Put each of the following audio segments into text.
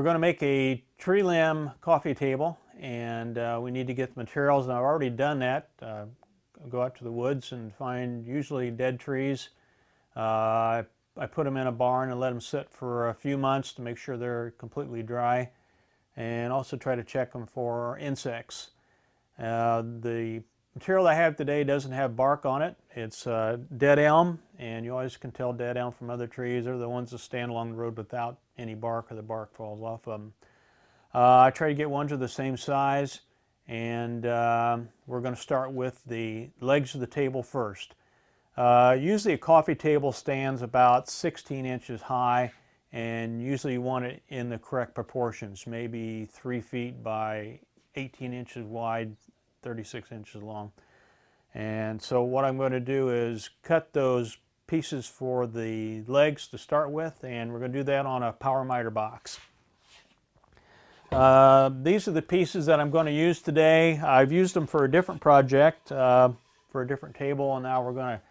we're going to make a tree limb coffee table, and we need to get the materials, and I've already done that. Go out to the woods and find usually dead trees. I put them in a barn and let them sit for a few months to make sure they're completely dry, and also try to check them for insects. The material I have today doesn't have bark on it. It's dead elm, and you always can tell dead elm from other trees. They're the ones that stand along the road without any bark, or the bark falls off of them. I try to get ones of the same size, and we're going to start with the legs of the table first. Usually a coffee table stands about 16 inches high, and usually you want it in the correct proportions, maybe 3 feet by 18 inches wide, 36 inches long. And so what I'm going to do is cut those pieces for the legs to start with, and we're going to do that on a power miter box. These are the pieces that I'm going to use today. I've used them for a different project, for a different table, and now we're going to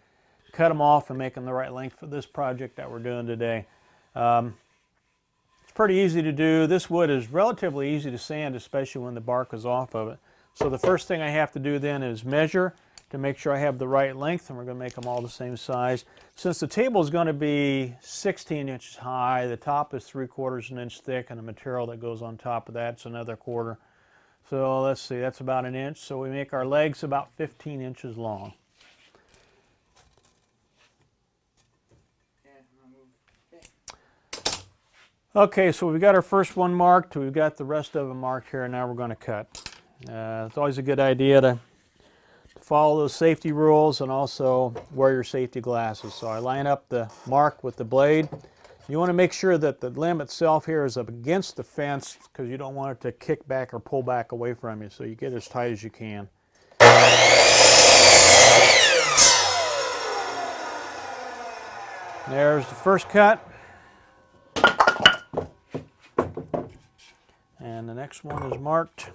cut them off and make them the right length for this project that we're doing today. It's pretty easy to do. This wood is relatively easy to sand, especially when the bark is off of it. So the first thing I have to do then is measure to make sure I have the right length, and we're going to make them all the same size. Since the table is going to be 16 inches high, the top is 3/4 inch thick, and the material that goes on top of that's another quarter. So let's see, that's about an inch. So we make our legs about 15 inches long. Okay, so we've got our first one marked, we've got the rest of them marked here, and now we're going to cut. It's always a good idea to follow those safety rules and also wear your safety glasses. So I line up the mark with the blade. You want to make sure that the limb itself here is up against the fence, because you don't want it to kick back or pull back away from you, so you get as tight as you can. There's the first cut. And the next one is marked.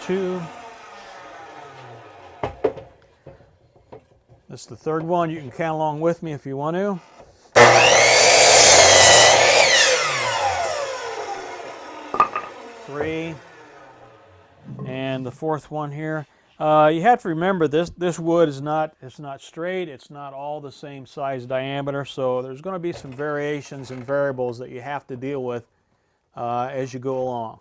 Two. This is the third one. You can count along with me if you want to. Three. And the fourth one here. You have to remember this wood is not straight. It's not all the same size diameter, so there's going to be some variations and variables that you have to deal with as you go along.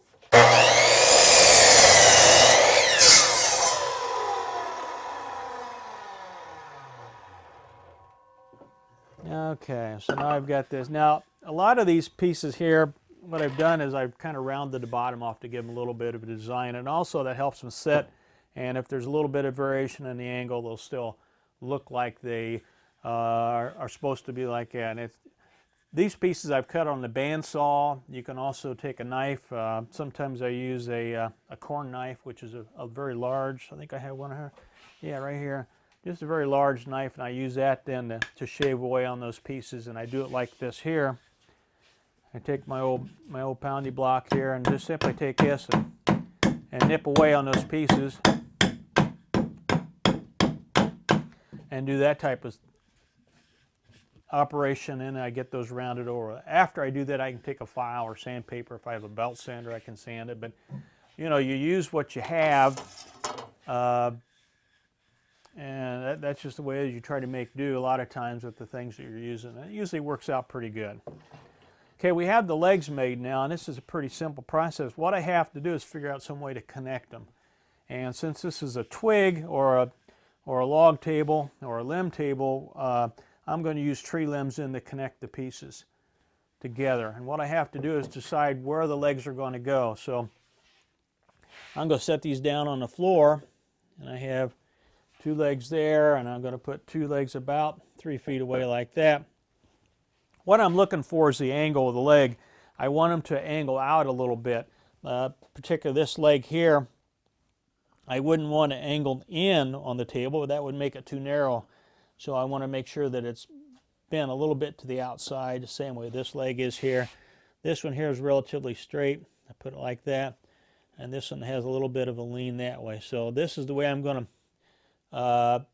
Okay, so now I've got this. Now, a lot of these pieces here, what I've done is I've kind of rounded the bottom off to give them a little bit of a design, and also that helps them sit. And if there's a little bit of variation in the angle, they'll still look like they are supposed to be like that. And these pieces I've cut on the bandsaw. You can also take a knife. Sometimes I use a corn knife, which is a very large. I think I have one here. Yeah, right here. Just a very large knife, and I use that then to shave away on those pieces. And I do it like this here. I take my old poundy block here and just simply take this and nip away on those pieces. And do that type of operation, and I get those rounded over. After I do that, I can take a file or sandpaper. If I have a belt sander, I can sand it. But you know, you use what you have, and that's just the way you try to make do a lot of times with the things that you're using. It usually works out pretty good. Okay, we have the legs made now, and this is a pretty simple process. What I have to do is figure out some way to connect them. And since this is a twig or a log table or a limb table, I'm going to use tree limbs in to connect the pieces together. And what I have to do is decide where the legs are going to go. So I'm going to set these down on the floor, and I have 2 legs there, and I'm going to put 2 legs about 3 feet away like that. What I'm looking for is the angle of the leg. I want them to angle out a little bit. Particularly this leg here, I wouldn't want to angle in on the table, but that would make it too narrow. So I want to make sure that it's bent a little bit to the outside, the same way this leg is here. This one here is relatively straight. I put it like that. And this one has a little bit of a lean that way. So this is the way I'm going to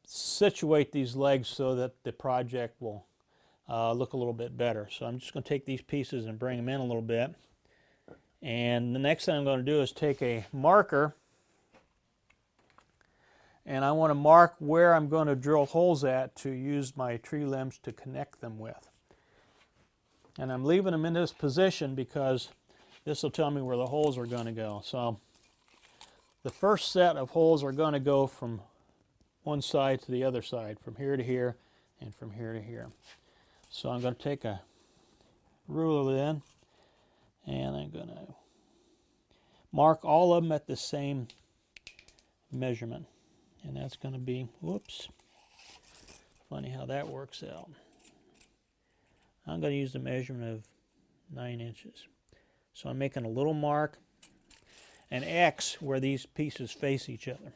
situate these legs so that the project will look a little bit better. So I'm just going to take these pieces and bring them in a little bit. And the next thing I'm going to do is take a marker, and I want to mark where I'm going to drill holes at to use my tree limbs to connect them with. And I'm leaving them in this position because this will tell me where the holes are going to go. So the first set of holes are going to go from one side to the other side, from here to here and from here to here. So I'm going to take a ruler then, and I'm going to mark all of them at the same measurement. And that's going to be, whoops, funny how that works out. I'm going to use the measurement of 9 inches. So I'm making a little mark, an X where these pieces face each other.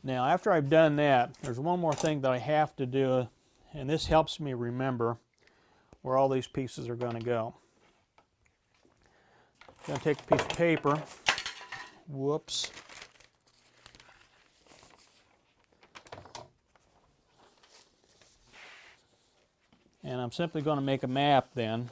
Now, after I've done that, there's one more thing that I have to do, and this helps me remember where all these pieces are going to go. I'm going to take a piece of paper. Whoops. And I'm simply going to make a map then.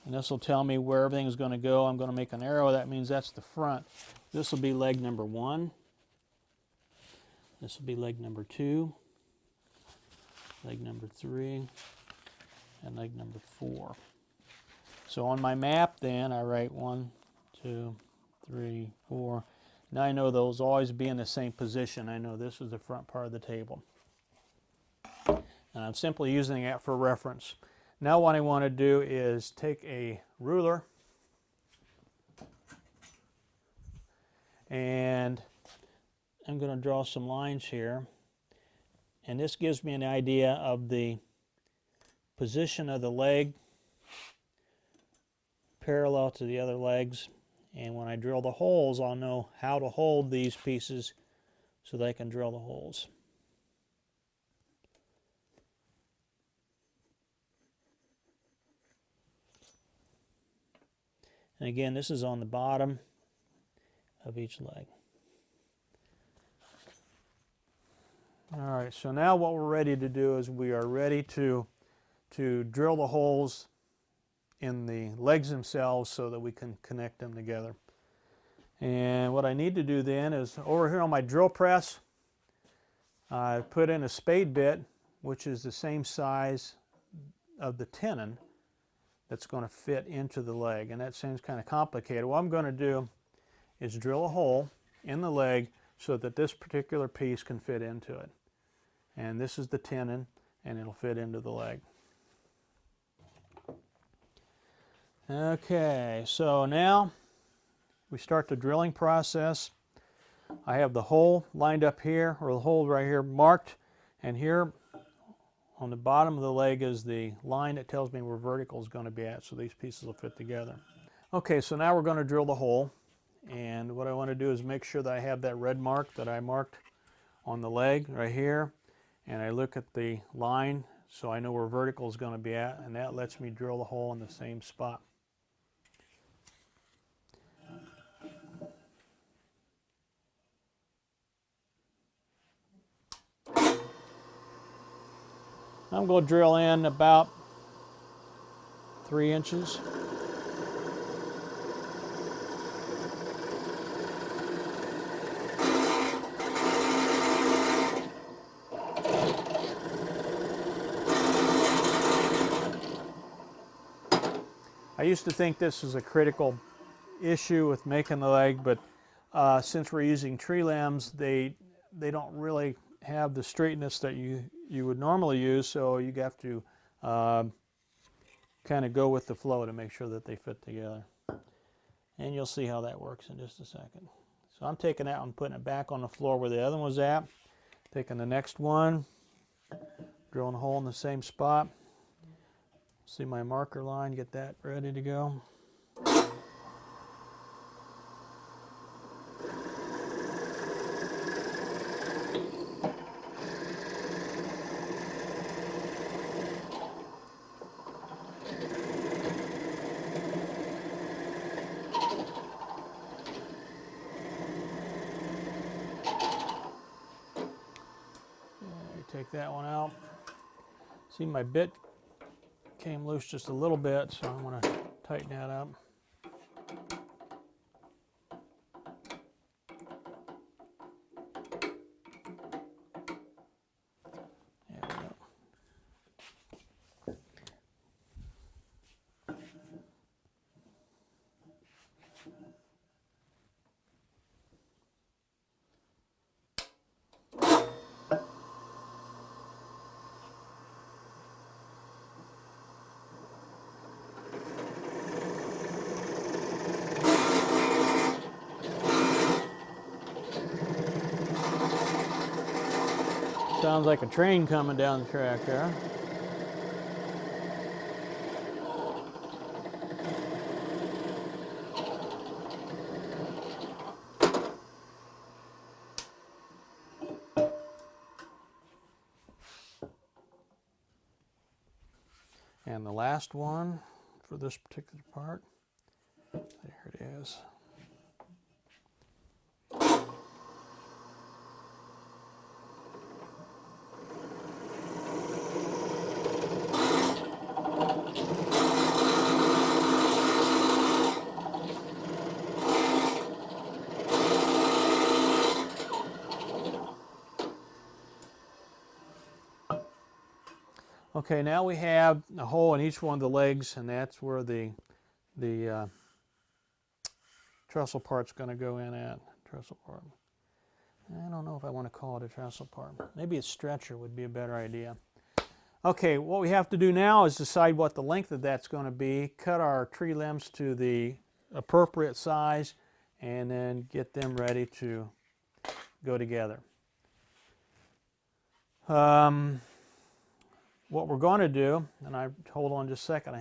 And this will tell me where everything is going to go. I'm going to make an arrow. That means that's the front. This will be leg number 1. This will be leg number 2, leg number 3, and leg number 4. So on my map then, I write 1, 2, 3, 4. Now I know those always be in the same position. I know this is the front part of the table. And I'm simply using that for reference. Now what I want to do is take a ruler and I'm going to draw some lines here. And this gives me an idea of the position of the leg parallel to the other legs. And when I drill the holes, I'll know how to hold these pieces so that I can drill the holes. And again, this is on the bottom of each leg. All right, so now what we're ready to do is we are ready to drill the holes in the legs themselves so that we can connect them together. And what I need to do then is over here on my drill press, I put in a spade bit, which is the same size of the tenon that's going to fit into the leg. And that seems kind of complicated. What I'm going to do is drill a hole in the leg so that this particular piece can fit into it. And this is the tenon, and it'll fit into the leg. Okay, so now we start the drilling process. I have the hole lined up here, or the hole right here marked, and here on the bottom of the leg is the line that tells me where vertical is going to be at, so these pieces will fit together. Okay, so now we're going to drill the hole, and what I want to do is make sure that I have that red mark that I marked on the leg right here, and I look at the line so I know where vertical is going to be at, and that lets me drill the hole in the same spot. I'm going to drill in about 3 inches. I used to think this was a critical issue with making the leg, but since we're using tree limbs, they don't really have the straightness that you would normally use, so you have to kind of go with the flow to make sure that they fit together. And you'll see how that works in just a second. So I'm taking that and putting it back on the floor where the other one was at. Taking the next one, drilling a hole in the same spot. See my marker line, get that ready to go. that one out. See, my bit came loose just a little bit, so I'm going to tighten that up. There we go. Sounds like a train coming down the track there. And the last one for this particular part, there it is. Okay, now we have a hole in each one of the legs, and that's where the trestle part's going to go in at. Trestle part. I don't know if I want to call it a trestle part. Maybe a stretcher would be a better idea. Okay, what we have to do now is decide what the length of that's going to be, cut our tree limbs to the appropriate size, and then get them ready to go together. What we're going to do, and hold on just a second,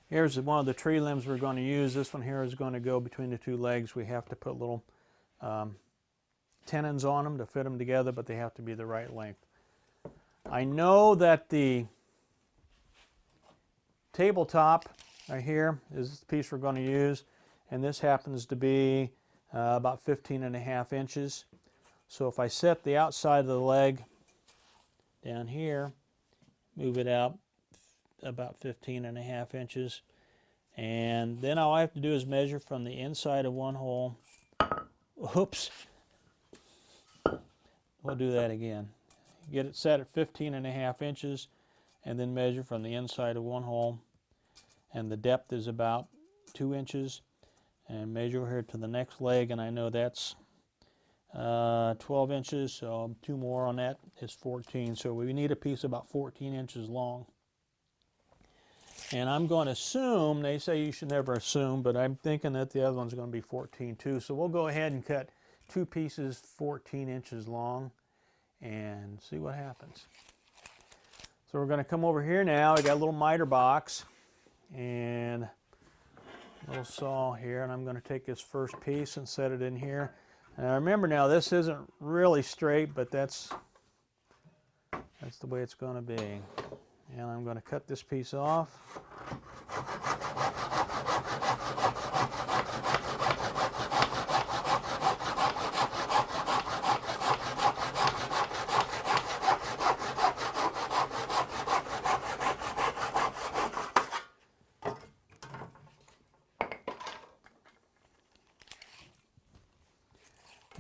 here's one of the tree limbs we're going to use. This one here is going to go between the two legs. We have to put little tenons on them to fit them together, but they have to be the right length. I know that the tabletop right here is the piece we're going to use, and this happens to be about 15.5 inches. So if I set the outside of the leg down here, move it out about 15.5 inches, and then all I have to do is measure from the inside of one hole. Oops. We'll do that again. Get it set at 15.5 inches, and then measure from the inside of one hole, and the depth is about 2 inches, and measure here to the next leg, and I know that's 12 inches, so 2 more on that is 14. So we need a piece about 14 inches long. And I'm going to assume, they say you should never assume, but I'm thinking that the other one's going to be 14 too. So we'll go ahead and cut 2 pieces 14 inches long and see what happens. So we're going to come over here now. I got a little miter box and a little saw here, and I'm going to take this first piece and set it in here. Now remember, now this isn't really straight, but that's the way it's going to be. And I'm going to cut this piece off.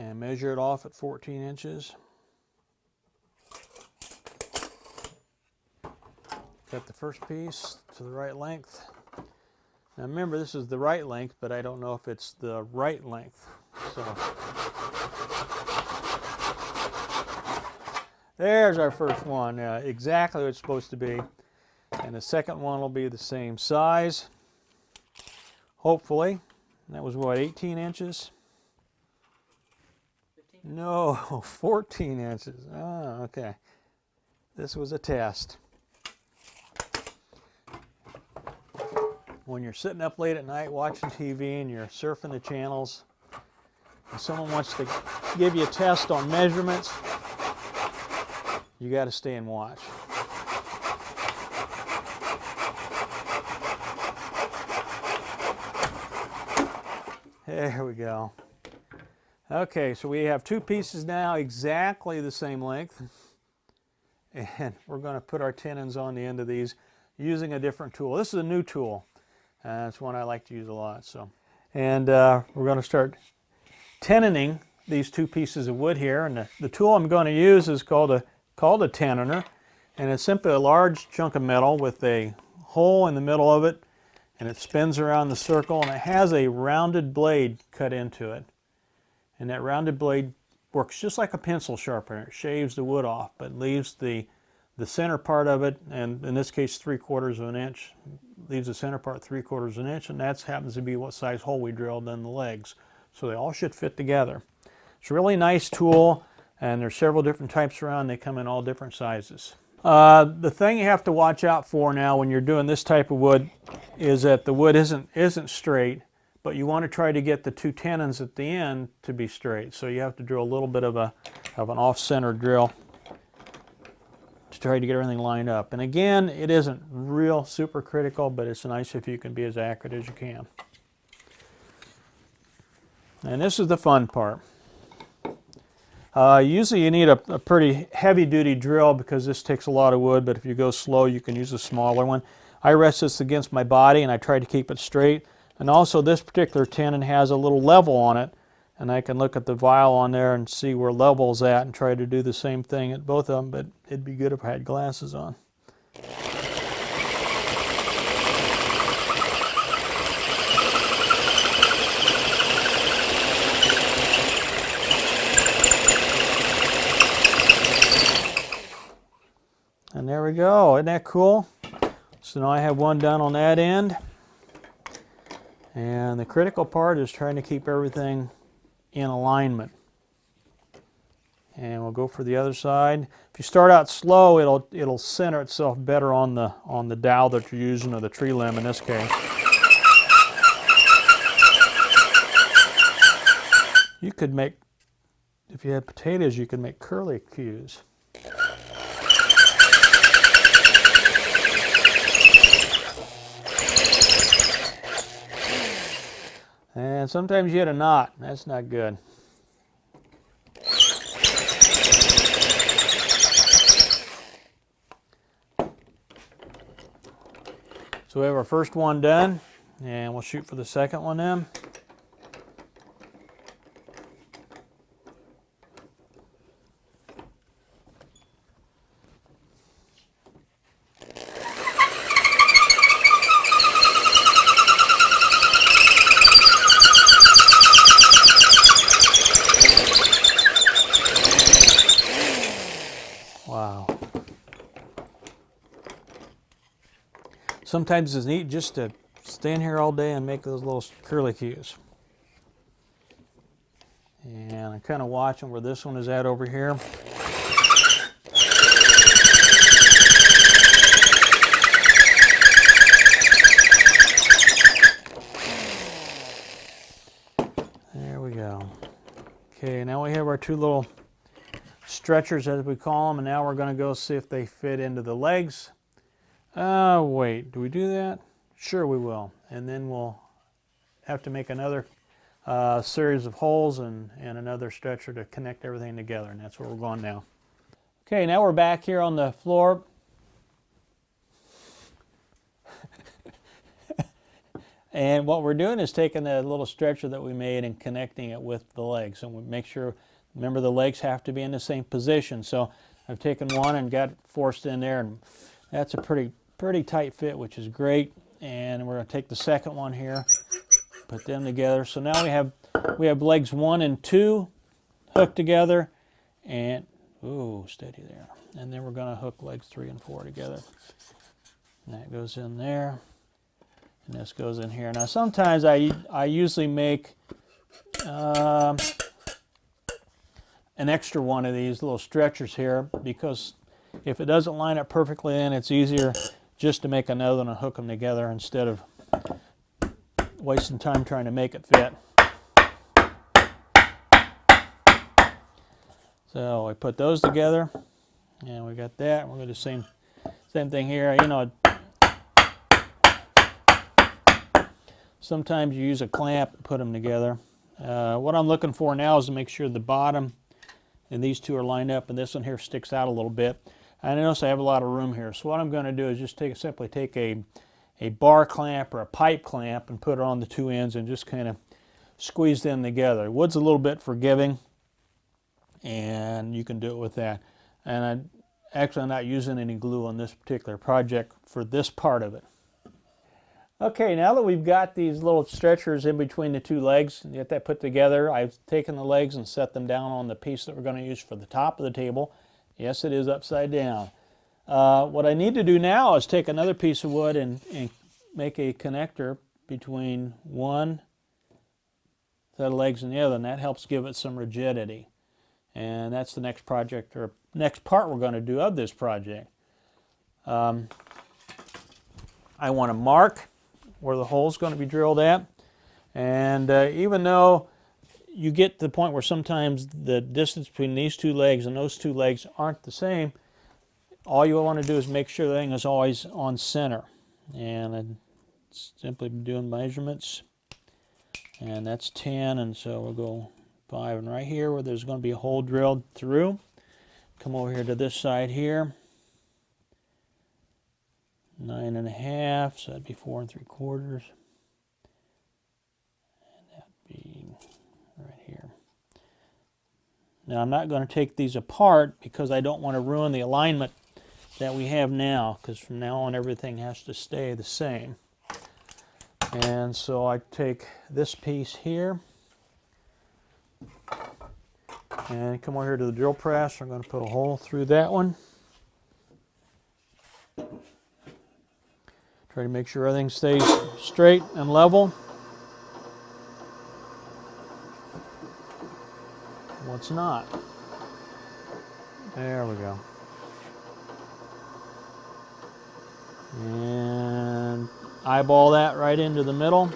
And measure it off at 14 inches. Cut the first piece to the right length. Now remember, this is the right length, but I don't know if it's the right length. So there's our first one, exactly what it's supposed to be. And the second one will be the same size, hopefully. That was what, 18 inches? No, 14 inches. Oh, okay. This was a test. When you're sitting up late at night watching TV and you're surfing the channels, and someone wants to give you a test on measurements, you got to stay and watch. There we go. Okay, so we have two pieces now exactly the same length. And we're going to put our tenons on the end of these using a different tool. This is a new tool. It's one I like to use a lot. And we're going to start tenoning these two pieces of wood here. And the tool I'm going to use is called a tenoner. And it's simply a large chunk of metal with a hole in the middle of it. And it spins around the circle, and it has a rounded blade cut into it. And that rounded blade works just like a pencil sharpener. It shaves the wood off, but leaves the center part of it, and in this case 3/4 of an inch, leaves the center part 3/4 of an inch, and that happens to be what size hole we drilled in the legs. So they all should fit together. It's a really nice tool, and there's several different types around. They come in all different sizes. The thing you have to watch out for now when you're doing this type of wood is that the wood isn't straight, but you want to try to get the two tenons at the end to be straight. So you have to drill a little bit of an off-center drill to try to get everything lined up. And again, it isn't real super critical, but it's nice if you can be as accurate as you can. And this is the fun part. Usually you need a pretty heavy-duty drill because this takes a lot of wood, but if you go slow, you can use a smaller one. I rest this against my body, and I try to keep it straight. And also this particular tenon has a little level on it, and I can look at the vial on there and see where level's at and try to do the same thing at both of them, but it'd be good if I had glasses on. And there we go. Isn't that cool? So now I have one done on that end. And the critical part is trying to keep everything in alignment. And we'll go for the other side. If you start out slow, it'll center itself better on the dowel that you're using, or the tree limb in this case. You could make, if you had potatoes, you could make curlicues. And sometimes you hit a knot. That's not good. So we have our first one done, and we'll shoot for the second one then. Wow. Sometimes it's neat just to stand here all day and make those little curlicues. And I'm kind of watching where this one is at over here. There we go. Okay, now we have our two little stretchers, as we call them, and now we're going to go see if they fit into the legs. Wait, do we do that? Sure we will. And then we'll have to make another series of holes and another stretcher to connect everything together, and that's where we're going now. Okay, now we're back here on the floor. And what we're doing is taking the little stretcher that we made and connecting it with the legs. And we make sure, remember, the legs have to be in the same position. So I've taken one and got it forced in there, and that's a pretty tight fit, which is great. And we're going to take the second one here, put them together. So now we have legs 1 and 2 hooked together, and ooh, steady there. And then we're going to hook legs 3 and 4 together. And that goes in there, and this goes in here. Now sometimes I usually make an extra one of these little stretchers here, because if it doesn't line up perfectly, then it's easier just to make another one and hook them together instead of wasting time trying to make it fit. So I put those together, and we got that. We're going to do the same thing here. You know, sometimes you use a clamp to put them together. What I'm looking for now is to make sure the bottom and these two are lined up, and this one here sticks out a little bit. I notice I have a lot of room here, so what I'm going to do is just simply take a bar clamp or a pipe clamp and put it on the two ends and just kind of squeeze them together. Wood's a little bit forgiving, and you can do it with that. And I'm not using any glue on this particular project for this part of it. Okay, now that we've got these little stretchers in between the two legs and get that put together, I've taken the legs and set them down on the piece that we're going to use for the top of the table. Yes, it is upside down. What I need to do now is take another piece of wood and make a connector between one set of legs and the other, and that helps give it some rigidity. And that's the next project, or next part we're going to do of this project. I want to mark where the hole's going to be drilled at, and even though you get to the point where sometimes the distance between these two legs and those two legs aren't the same, all you want to do is make sure the thing is always on center. And I'm simply doing measurements, and that's 10, and so we'll go 5, and right here where there's going to be a hole drilled through, come over here to this side here, 9.5, so that'd be 4 3/4, and that'd be right here. Now I'm not going to take these apart because I don't want to ruin the alignment that we have now, because from now on everything has to stay the same. And so I take this piece here and come over here to the drill press. I'm going to put a hole through that one. Try to make sure everything stays straight and level. What's not? There we go. And eyeball that right into the middle.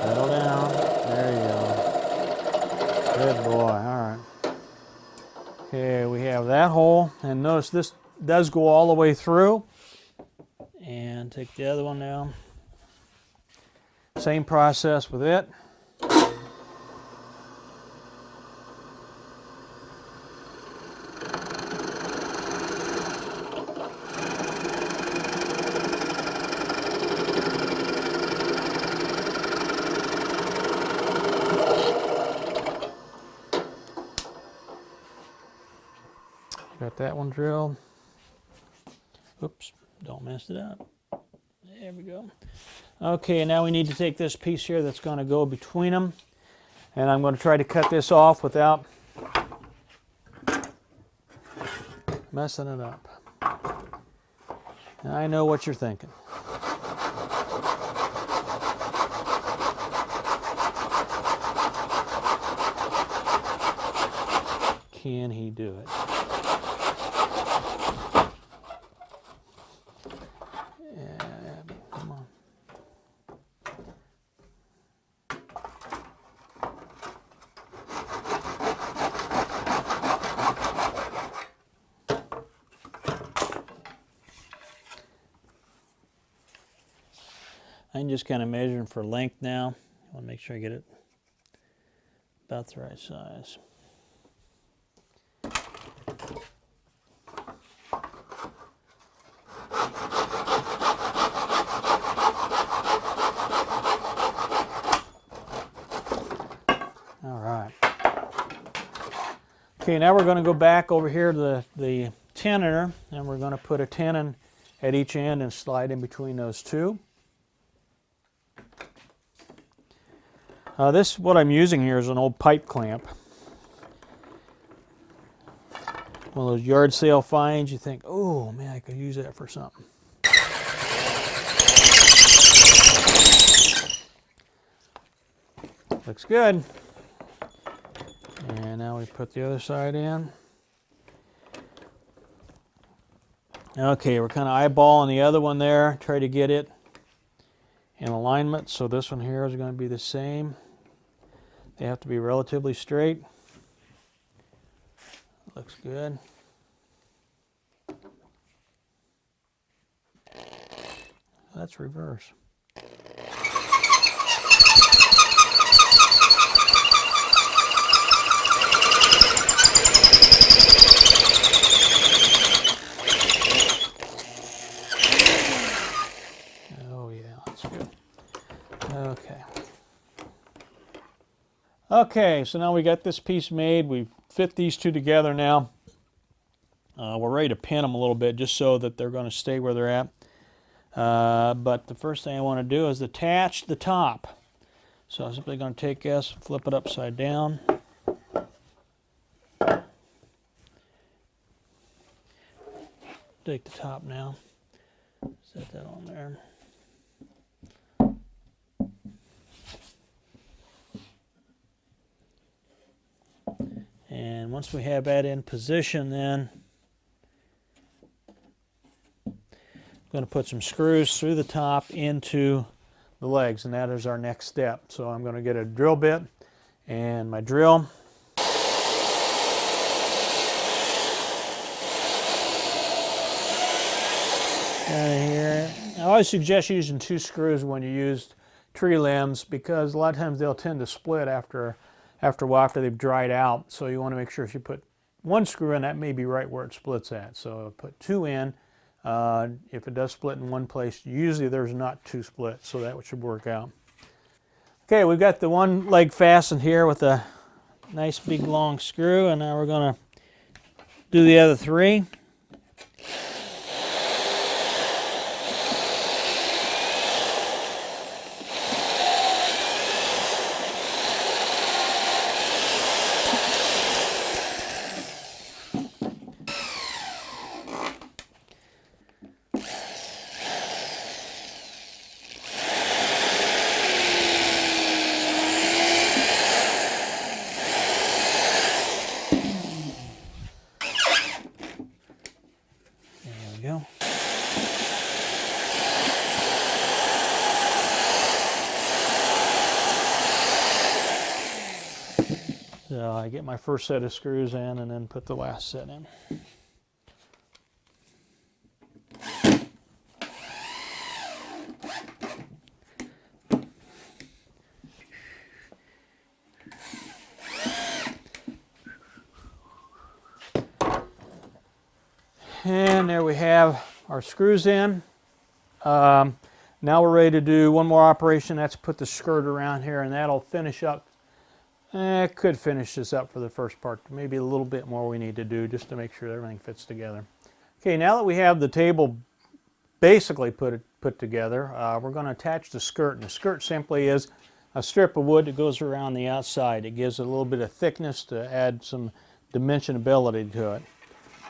Settle down. There you go. Good boy. All right. Okay, we have that hole, and notice this does go all the way through. And take the other one now. Same process with it. Got that one drilled. Oops, don't mess it up. There we go. Okay, now we need to take this piece here that's going to go between them, and I'm going to try to cut this off without messing it up. Now I know what you're thinking. Can he do it? Come on. I'm just kind of measuring for length now. I want to make sure I get it about the right size. Okay, now we're going to go back over here to the tenon, and we're going to put a tenon at each end and slide in between those two. What I'm using here is an old pipe clamp. One of those yard sale finds. You think, oh man, I could use that for something. Looks good. And now we put the other side in. Okay, we're kind of eyeballing the other one there. Try to get it in alignment. So this one here is going to be the same. They have to be relatively straight. Looks good. That's reverse. Oh yeah, that's good. Okay. Okay, so now we got this piece made. We've fit these two together now. We're ready to pin them a little bit just so that they're going to stay where they're at. But the first thing I want to do is attach the top. So I'm simply going to take this, flip it upside down. Take the top now, set that on there. And once we have that in position, then I'm going to put some screws through the top into the legs, and that is our next step. So I'm going to get a drill bit and my drill. Here. I always suggest using 2 screws when you use tree limbs, because a lot of times they'll tend to split after a while, after they've dried out. So you want to make sure if you put 1 screw in, that may be right where it splits at. So put 2 in. If it does split in one place, usually there's not 2 splits, so that should work out. Okay, we've got the one leg fastened here with a nice big long screw, and now we're going to do the other 3. Go. So I get my first set of screws in and then put the last set in. And there we have our screws in. Now we're ready to do one more operation. That's put the skirt around here, and that'll finish up. Could finish this up for the first part. Maybe a little bit more we need to do just to make sure everything fits together. Okay, now that we have the table basically put together, we're going to attach the skirt. And the skirt simply is a strip of wood that goes around the outside. It gives it a little bit of thickness to add some dimensionability to it.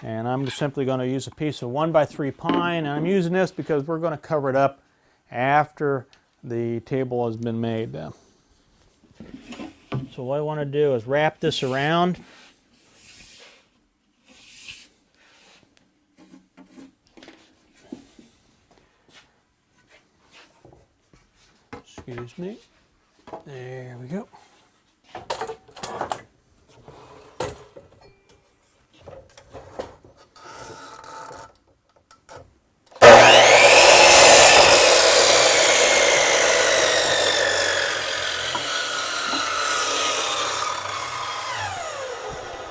And I'm simply going to use a piece of 1x3 pine, and I'm using this because we're going to cover it up after the table has been made. So what I want to do is wrap this around. Excuse me. There we go.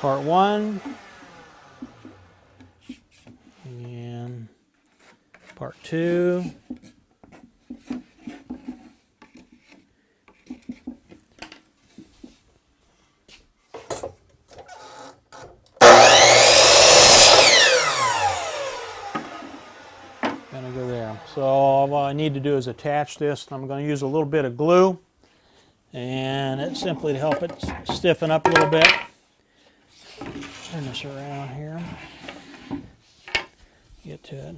Part 1 and part 2. Gonna go there. So all I need to do is attach this. I'm going to use a little bit of glue, and it's simply to help it stiffen up a little bit. Turn this around here. Get to it.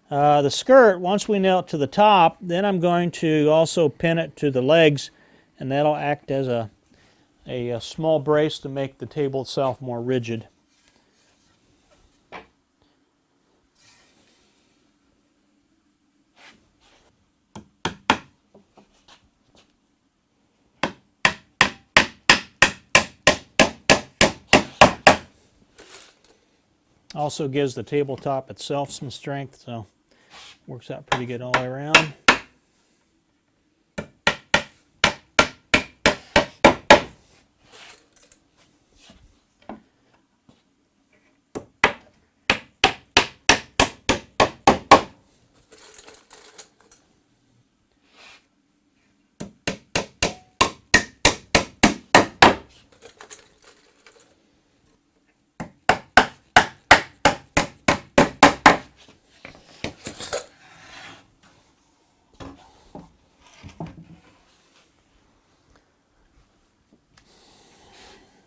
The skirt, once we nail it to the top, then I'm going to also pin it to the legs, and that'll act as a small brace to make the table itself more rigid. Also gives the tabletop itself some strength, so works out pretty good all the way around.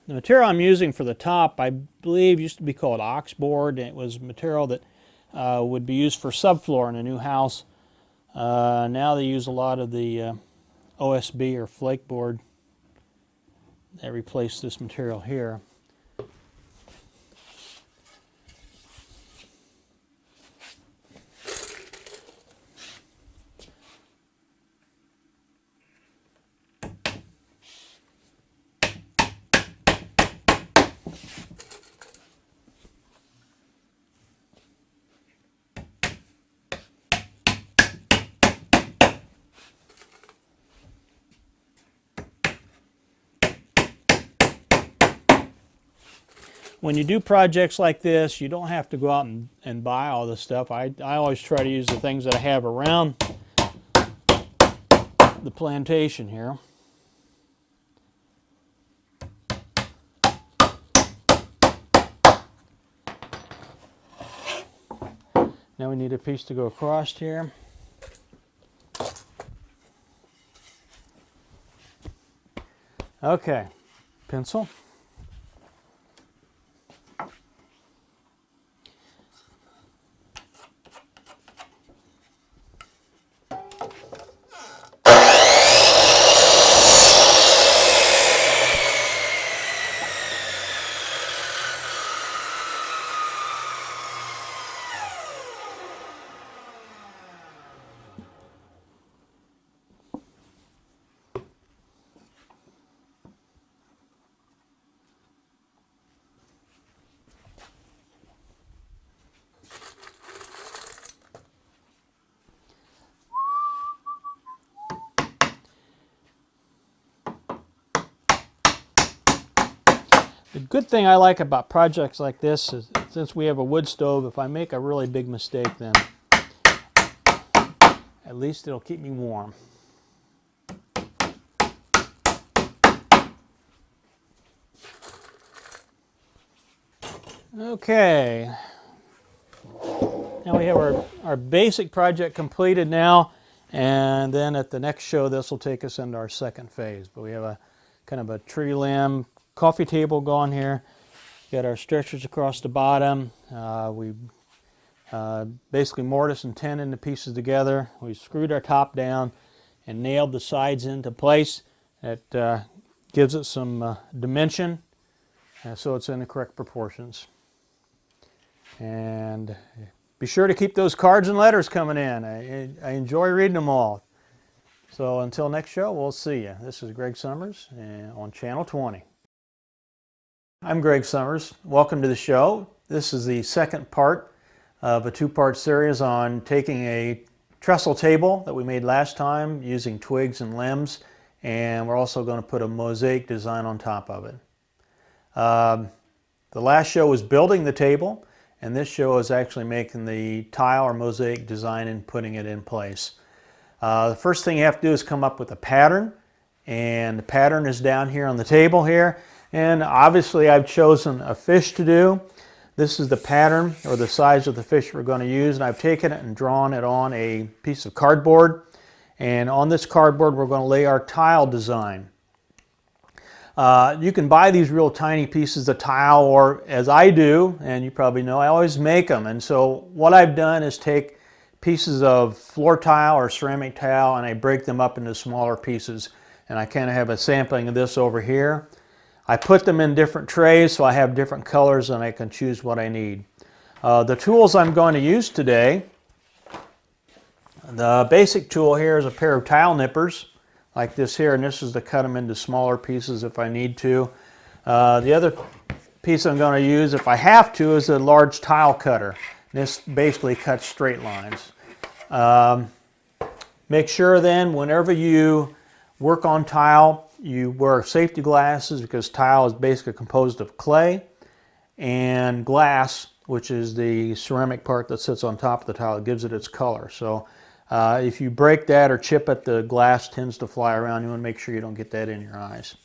The material I'm using for the top, I believe, used to be called oxboard. It was material that would be used for subfloor in a new house. Now they use a lot of the OSB or flake board that replaced this material here. When you do projects like this, you don't have to go out and buy all this stuff. I always try to use the things that I have around the plantation here. Now we need a piece to go across here. Okay, pencil. The good thing I like about projects like this is, since we have a wood stove, if I make a really big mistake, then at least it'll keep me warm. Okay, now we have our basic project completed now, and then at the next show this will take us into our second phase. But we have a kind of a tree limb coffee table going here. Got our stretchers across the bottom. We basically mortise and tenon the pieces together. We screwed our top down and nailed the sides into place. That gives it some dimension, so it's in the correct proportions. And be sure to keep those cards and letters coming in. I enjoy reading them all. So until next show, we'll see you. This is Greg Summers on Channel 20. I'm Greg Summers. Welcome to the show. This is the second part of a two-part series on taking a trestle table that we made last time using twigs and limbs, and we're also going to put a mosaic design on top of it. The last show was building the table, and this show is actually making the tile or mosaic design and putting it in place. The first thing you have to do is come up with a pattern, and the pattern is down here on the table here. And obviously I've chosen a fish to do. This is the pattern or the size of the fish we're going to use, and I've taken it and drawn it on a piece of cardboard. And on this cardboard we're going to lay our tile design. You can buy these real tiny pieces of tile, or as I do, and you probably know, I always make them. And so what I've done is take pieces of floor tile or ceramic tile and I break them up into smaller pieces. And I kind of have a sampling of this over here. I put them in different trays so I have different colors and I can choose what I need. The tools I'm going to use today, the basic tool here is a pair of tile nippers like this here, and this is to cut them into smaller pieces if I need to. The other piece I'm going to use, if I have to, is a large tile cutter. This basically cuts straight lines. Make sure then, whenever you work on tile, you wear safety glasses, because tile is basically composed of clay and glass, which is the ceramic part that sits on top of the tile. It gives it its color. So if you break that or chip it, the glass tends to fly around. You want to make sure you don't get that in your eyes.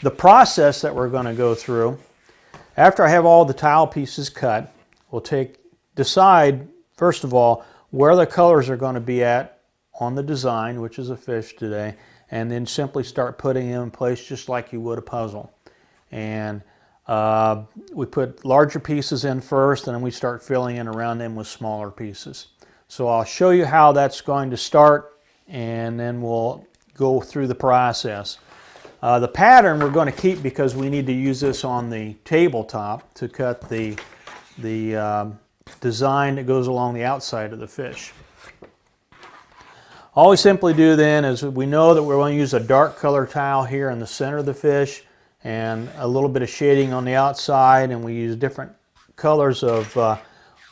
The process that we're going to go through, after I have all the tile pieces cut, we'll decide, first of all, where the colors are going to be at on the design, which is a fish today, and then simply start putting them in place just like you would a puzzle. And we put larger pieces in first, and then we start filling in around them with smaller pieces. So I'll show you how that's going to start, and then we'll go through the process. The pattern we're going to keep because we need to use this on the tabletop to cut the design that goes along the outside of the fish. All we simply do then is we know that we're going to use a dark color tile here in the center of the fish and a little bit of shading on the outside, and we use different colors of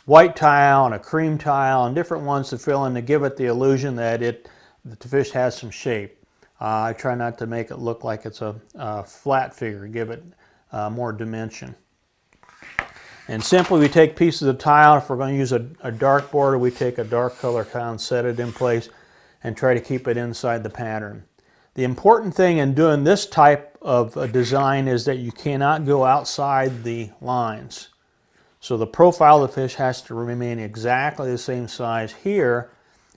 white tile and a cream tile and different ones to fill in to give it the illusion that the fish has some shape. I try not to make it look like it's a flat figure, give it more dimension. And simply we take pieces of tile. If we're going to use a dark border, we take a dark color tile and set it in place and try to keep it inside the pattern. The important thing in doing this type of a design is that you cannot go outside the lines. So the profile of the fish has to remain exactly the same size here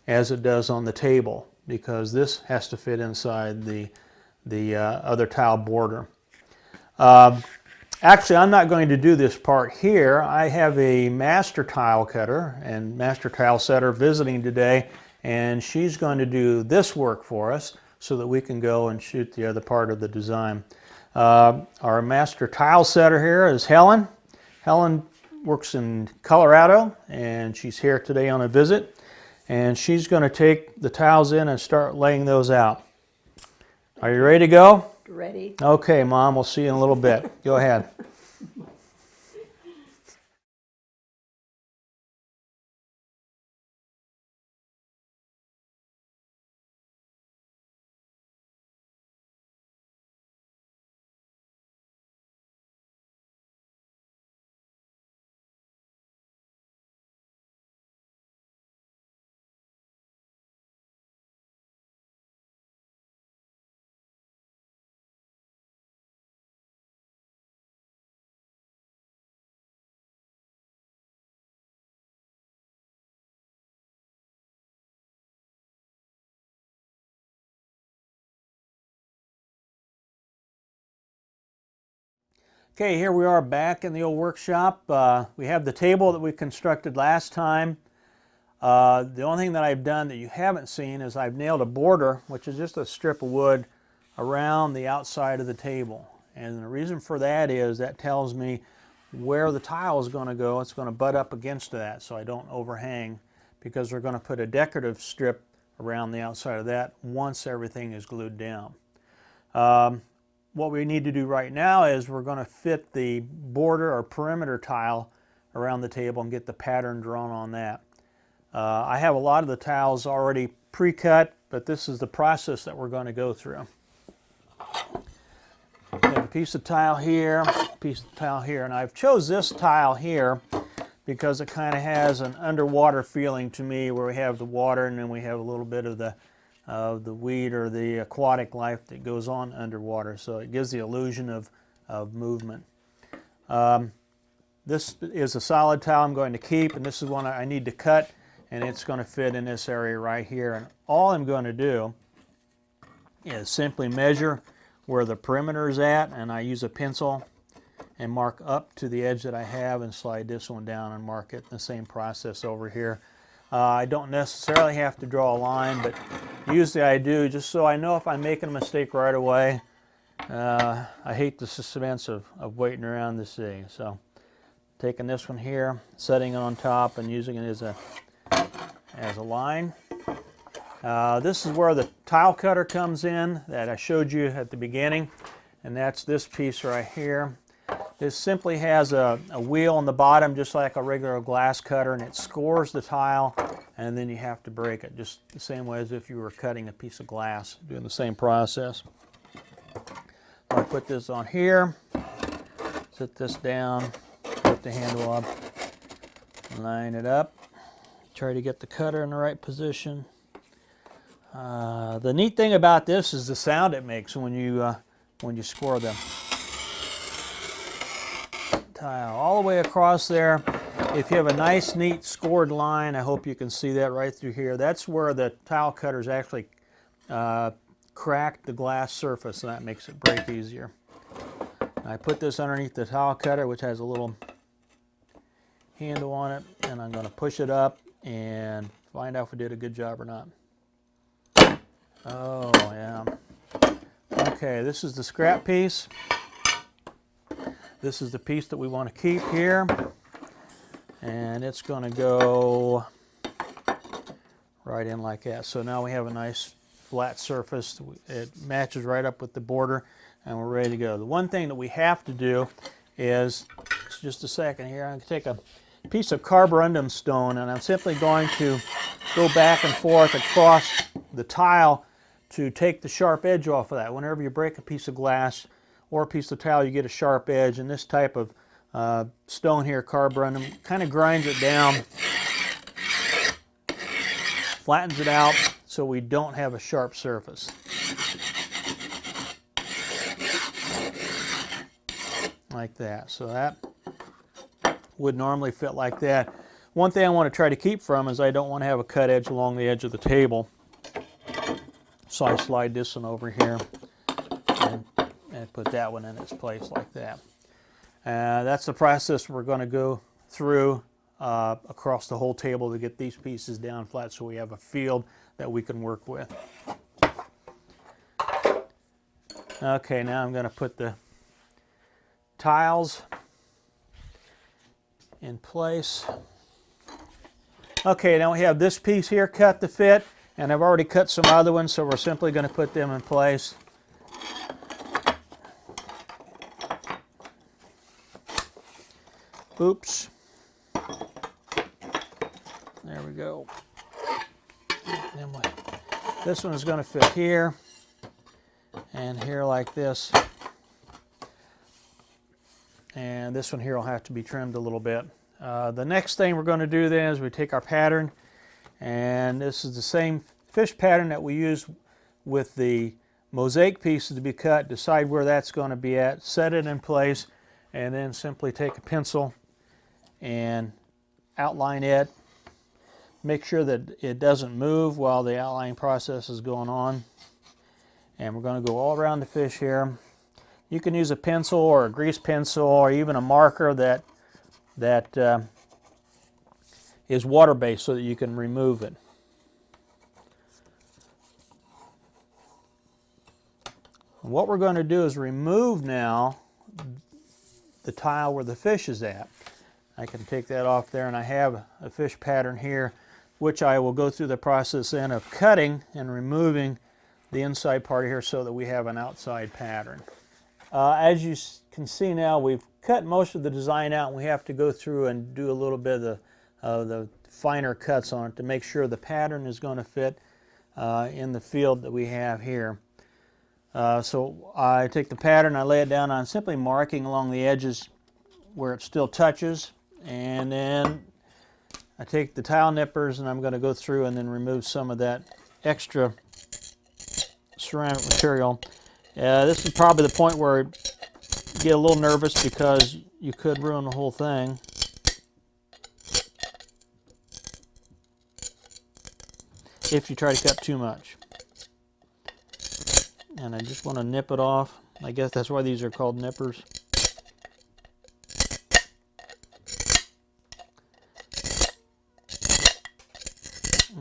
as it does on the table, because this has to fit inside the other tile border. Actually, I'm not going to do this part here. I have a master tile cutter and master tile setter visiting today, and she's going to do this work for us so that we can go and shoot the other part of the design. Our master tile setter here is Helen. Helen works in Colorado, and she's here today on a visit, and she's going to take the tiles in and start laying those out. Are you ready to go? Ready. Okay, Mom, we'll see you in a little bit. Go ahead. Okay, here we are back in the old workshop. We have the table that we constructed last time. The only thing that I've done that you haven't seen is I've nailed a border, which is just a strip of wood, around the outside of the table. And the reason for that is that tells me where the tile is going to go. It's going to butt up against that so I don't overhang, because we're going to put a decorative strip around the outside of that once everything is glued down. What we need to do right now is we're going to fit the border or perimeter tile around the table and get the pattern drawn on that. I have a lot of the tiles already pre-cut, but this is the process that we're going to go through. We have a piece of tile here, a piece of tile here, and I've chose this tile here because it kind of has an underwater feeling to me, where we have the water and then we have a little bit of the weed or the aquatic life that goes on underwater, so it gives the illusion of movement. This is a solid tile I'm going to keep, and this is one I need to cut, and it's going to fit in this area right here. And all I'm going to do is simply measure where the perimeter is at, and I use a pencil and mark up to the edge that I have and slide this one down and mark it. The same process over here. I don't necessarily have to draw a line, but usually I do, just so I know if I'm making a mistake right away. I hate the suspense of waiting around to see. So taking this one here, setting it on top and using it as a line. This is where the tile cutter comes in that I showed you at the beginning, and that's this piece right here. This simply has a wheel on the bottom just like a regular glass cutter, and it scores the tile, and then you have to break it just the same way as if you were cutting a piece of glass, doing the same process. I put this on here, set this down, put the handle up, line it up, try to get the cutter in the right position. The neat thing about this is the sound it makes when you score them. Tile all the way across there. If you have a nice neat scored line, I hope you can see that right through here. That's where the tile cutters actually crack the glass surface, and that makes it break easier. I put this underneath the tile cutter, which has a little handle on it, and I'm going to push it up and find out if we did a good job or not. Oh yeah. Okay, this is the scrap piece. This is the piece that we want to keep here, and it's going to go right in like that. So now we have a nice flat surface. It matches right up with the border, and we're ready to go. The one thing that we have to do is, just a second here, I'm going to take a piece of carborundum stone, and I'm simply going to go back and forth across the tile to take the sharp edge off of that. Whenever you break a piece of glass or a piece of tile, you get a sharp edge, and this type of stone here, carborundum, kind of grinds it down, flattens it out so we don't have a sharp surface. Like that. So that would normally fit like that. One thing I want to try to keep from is I don't want to have a cut edge along the edge of the table. So I slide this one over here and put that one in its place like that. That's the process we're going to go through across the whole table to get these pieces down flat so we have a field that we can work with. Okay, now I'm going to put the tiles in place. Okay, now we have this piece here cut to fit, and I've already cut some other ones, so we're simply going to put them in place. Oops. There we go. This one is going to fit here and here like this. And this one here will have to be trimmed a little bit. The next thing we're going to do then is we take our pattern, and this is the same fish pattern that we use with the mosaic pieces to be cut. Decide where that's going to be at, set it in place, and then simply take a pencil and outline it. Make sure that it doesn't move while the outlining process is going on. And we're going to go all around the fish here. You can use a pencil or a grease pencil or even a marker that is water-based so that you can remove it. What we're going to do is remove now the tile where the fish is at. I can take that off there, and I have a fish pattern here, which I will go through the process then of cutting and removing the inside part here so that we have an outside pattern. As you can see now, we've cut most of the design out, and we have to go through and do a little bit of the finer cuts on it to make sure the pattern is going to fit in the field that we have here. So I take the pattern, I lay it down on simply marking along the edges where it still touches, and then I take the tile nippers and I'm going to go through and then remove some of that extra ceramic material. This is probably the point where you get a little nervous because you could ruin the whole thing. If you try to cut too much. And I just want to nip it off. I guess that's why these are called nippers.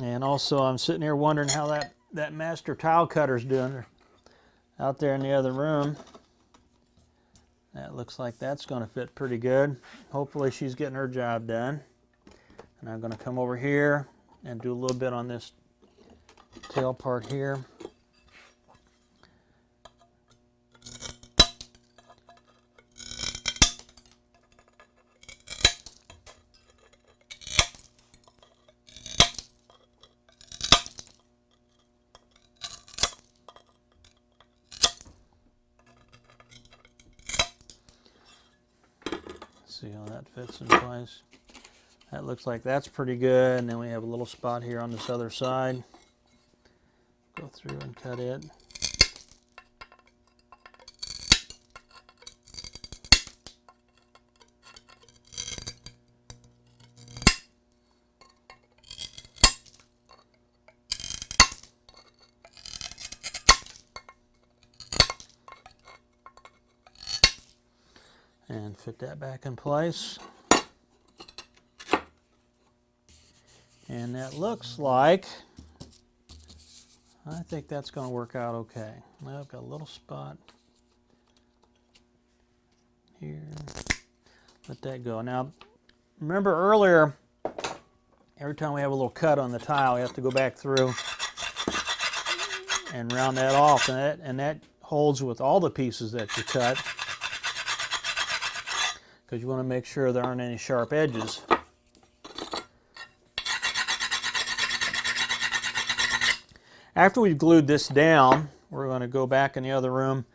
And also I'm sitting here wondering how that master tile cutter's doing. They're out there in the other room. That looks like that's going to fit pretty good. Hopefully she's getting her job done. And I'm going to come over here and do a little bit on this tail part here. see how that fits in place. That looks like that's pretty good. And then we have a little spot here on this other side. Go through and cut it. And fit that back in place. And that looks like, I think that's going to work out okay. Now I've got a little spot here. Let that go. Now, remember earlier, every time we have a little cut on the tile, we have to go back through and round that off. And that holds with all the pieces that you cut, because you want to make sure there aren't any sharp edges. After we've glued this down, we're going to go back in the other room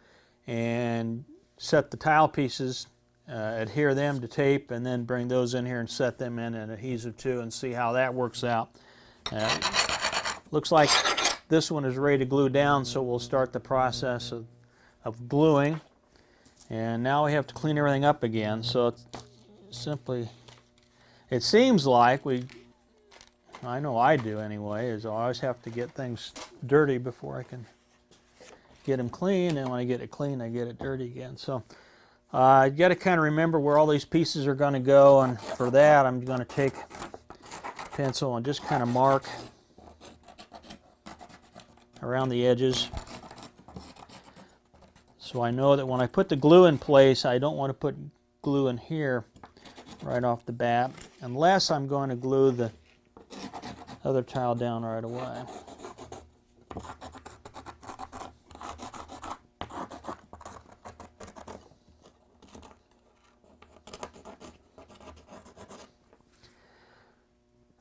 and set the tile pieces, adhere them to tape, and then bring those in here and set them in an adhesive too, and see how that works out. Looks like this one is ready to glue down, so we'll start the process of gluing. And now we have to clean everything up again. So it's simply, it seems like I know I do anyway, is I always have to get things dirty before I can get them clean, and when I get it clean, I get it dirty again. So you got to kind of remember where all these pieces are going to go, and for that I'm going to take a pencil and just kind of mark around the edges. So I know that when I put the glue in place, I don't want to put glue in here right off the bat, unless I'm going to glue the other tile down right away.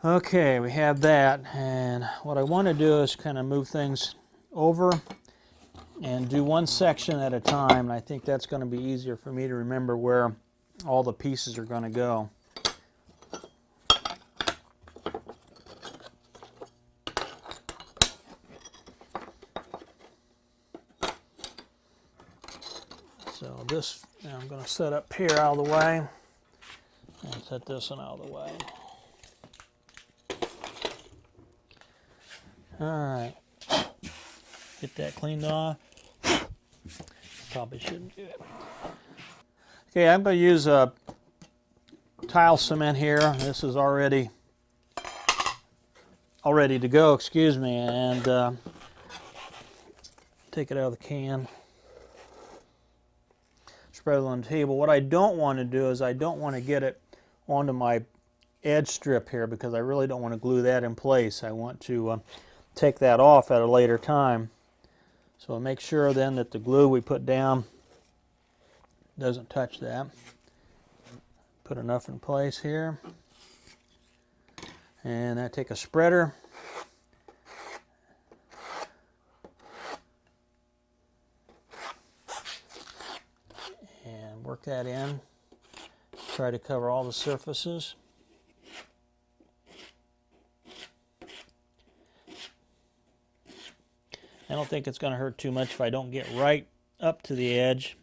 Okay, we have that, and what I want to do is kind of move things over and do one section at a time, and I think that's going to be easier for me to remember where all the pieces are going to go. So this I'm going to set up here out of the way, and set this one out of the way. Alright, get that cleaned off. Probably shouldn't do it. Okay, I'm going to use a tile cement here. This is all ready to go, excuse me, and take it out of the can. Spread it on the table. What I don't want to do is I don't want to get it onto my edge strip here, because I really don't want to glue that in place. I want to take that off at a later time. So I'll make sure then that the glue we put down doesn't touch that. Put enough in place here. And I take a spreader and work that in. Try to cover all the surfaces. I don't think it's going to hurt too much if I don't get right up to the edge,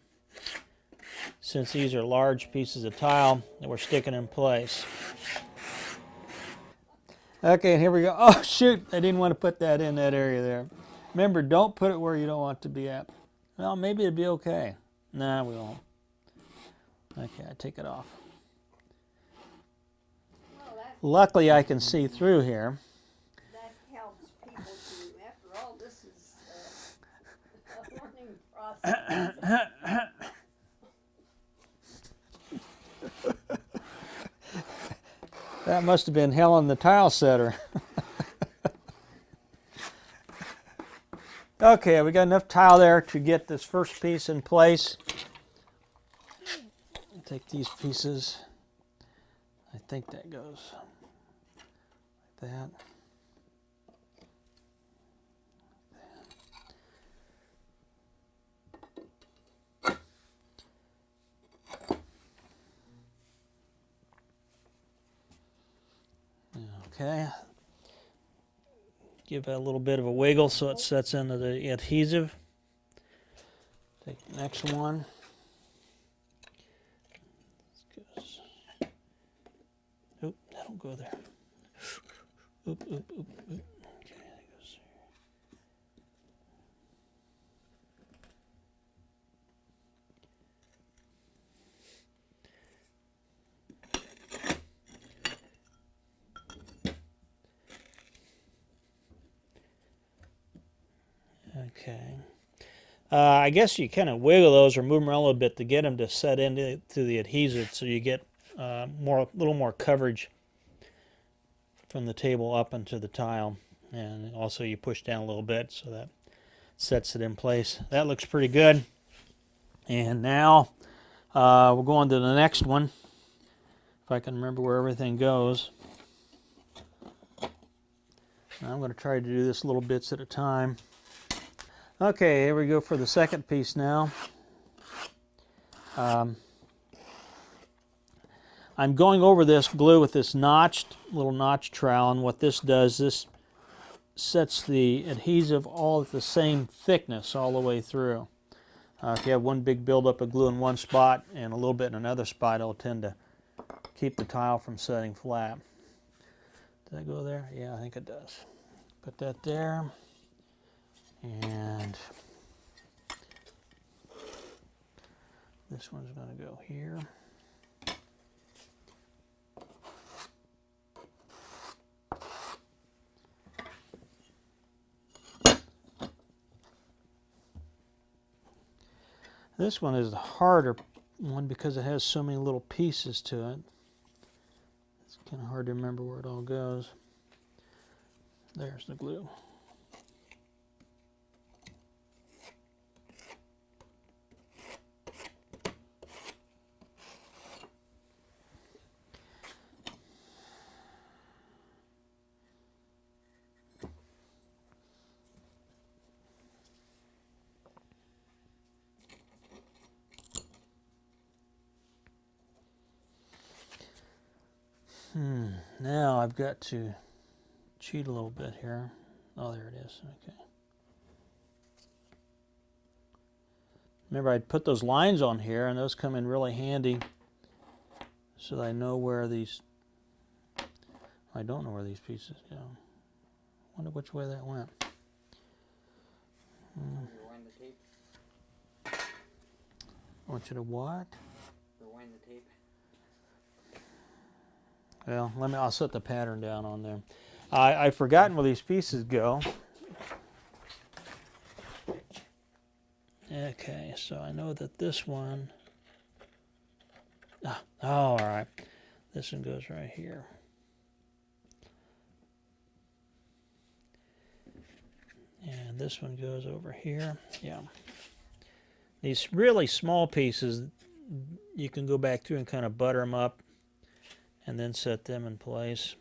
since these are large pieces of tile that we're sticking in place. Okay, and here we go. Oh shoot, I didn't want to put that in that area there. Remember, don't put it where you don't want it to be at. Well, maybe it'd be okay. Nah, we won't. Okay, I take it off. Luckily I can see through here. That helps people to, after all, this is a learning process. That must have been Helen the tile setter. Okay, we got enough tile there to get this first piece in place. Take these pieces. I think that goes like that. Okay. Give it a little bit of a wiggle so it sets into the adhesive. Take the next one. Oop, that'll go there. Oop, oop, oop, oop. Okay, that goes there. Okay. I guess you kind of wiggle those or move them around a little bit to get them to set into the adhesive, so you get a little more coverage from the table up into the tile. And also you push down a little bit so that sets it in place. That looks pretty good. And now we'll go on to the next one, if I can remember where everything goes. I'm going to try to do this little bits at a time. Okay, here we go for the second piece now. I'm going over this glue with this little notch trowel, and what this does, this sets the adhesive all at the same thickness all the way through. If you have one big buildup of glue in one spot and a little bit in another spot, it'll tend to keep the tile from setting flat. Did that go there? Yeah, I think it does. Put that there. And this one's going to go here. This one is the harder one because it has so many little pieces to it. It's kind of hard to remember where it all goes. There's the glue. Now I've got to cheat a little bit here. Oh, there it is. Okay. Remember, I'd put those lines on here, and those come in really handy so that I know where these... I don't know where these pieces go. Wonder which way that went. Rewind the tape. I want you to what? Rewind the tape. Well, I'll set the pattern down on there. I've forgotten where these pieces go. Okay, so I know that this one... oh, all right. This one goes right here. And this one goes over here. Yeah. These really small pieces, you can go back through and kind of butter them up and then set them in place.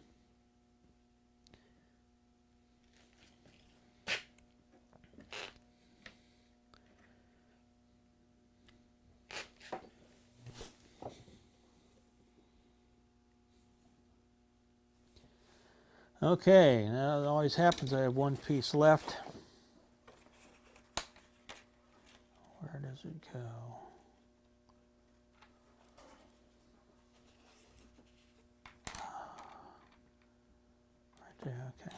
Okay, now it always happens I have one piece left. Where does it go? Right there, okay.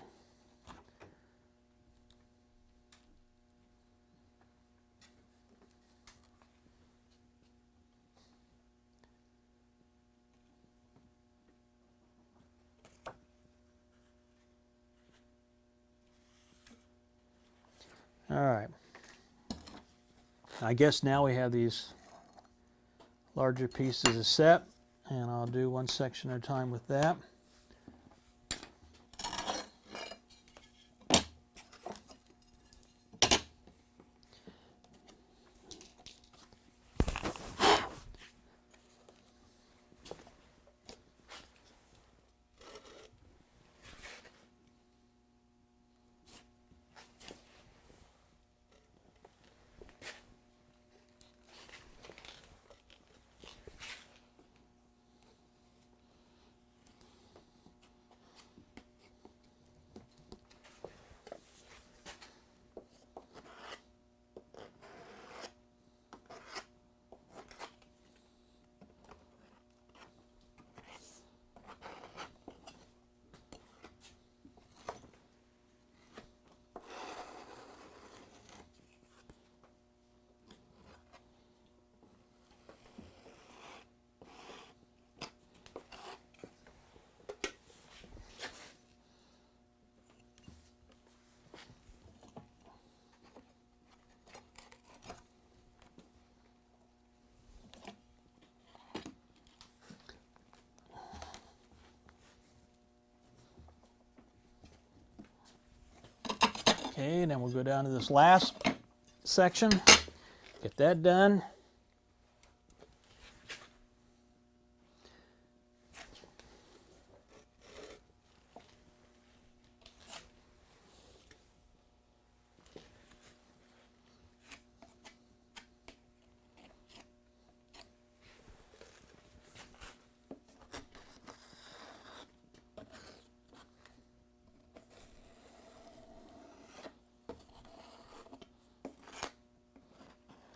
All right. I guess now we have these larger pieces set, and I'll do one section at a time with that. Okay, then we'll go down to this last section, get that done.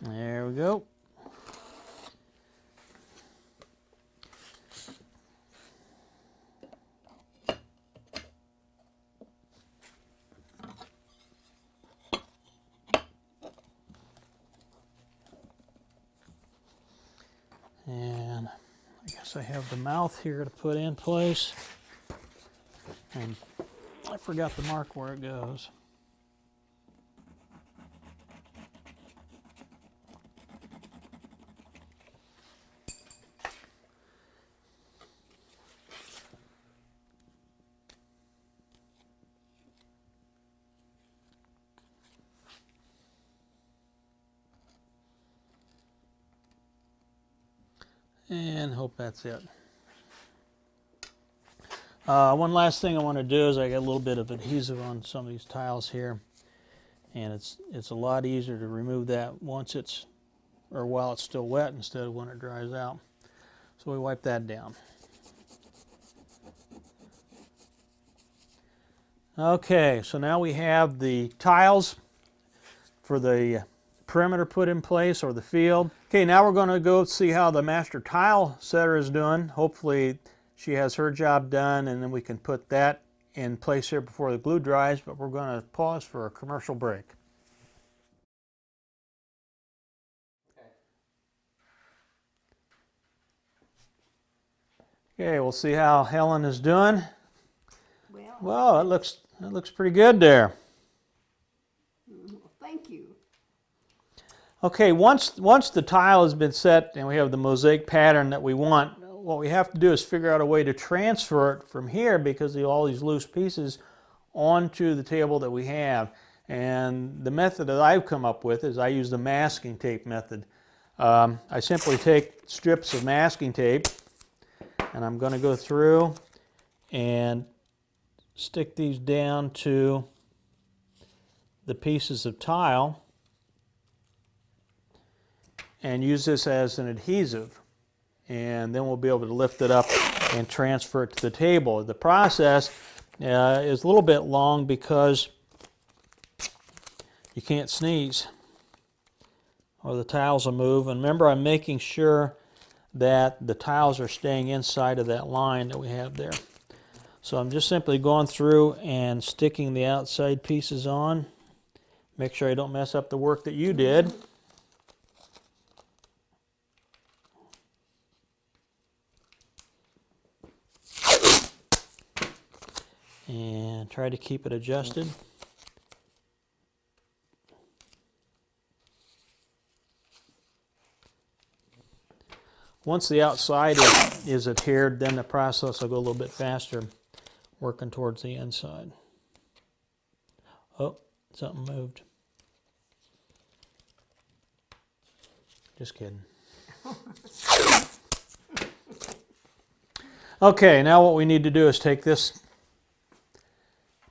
There we go. And I guess I have the mouth here to put in place. And I forgot to mark where it goes. And hope that's it. One last thing I want to do is I got a little bit of adhesive on some of these tiles here, and it's a lot easier to remove that once it's, or while it's still wet instead of when it dries out. So we wipe that down. Okay, so now we have the tiles for the perimeter put in place, or the field. Okay, now we're going to go see how the master tile setter is doing. Hopefully she has her job done, and then we can put that in place here before the glue dries, but we're going to pause for a commercial break. Okay, we'll see how Helen is doing. Well, it looks pretty good there. Thank you. Okay, once the tile has been set and we have the mosaic pattern that we want, what we have to do is figure out a way to transfer it from here, because of all these loose pieces, onto the table that we have. And the method that I've come up with is I use the masking tape method. I simply take strips of masking tape, and I'm going to go through and stick these down to the pieces of tile and use this as an adhesive, and then we'll be able to lift it up and transfer it to the table. The process is a little bit long because you can't sneeze or the tiles will move. And remember, I'm making sure that the tiles are staying inside of that line that we have there. So I'm just simply going through and sticking the outside pieces on. Make sure I don't mess up the work that you did. And try to keep it adjusted. Once the outside is adhered, then the process will go a little bit faster, working towards the inside. Oh, something moved. Just kidding. Okay, now what we need to do is take this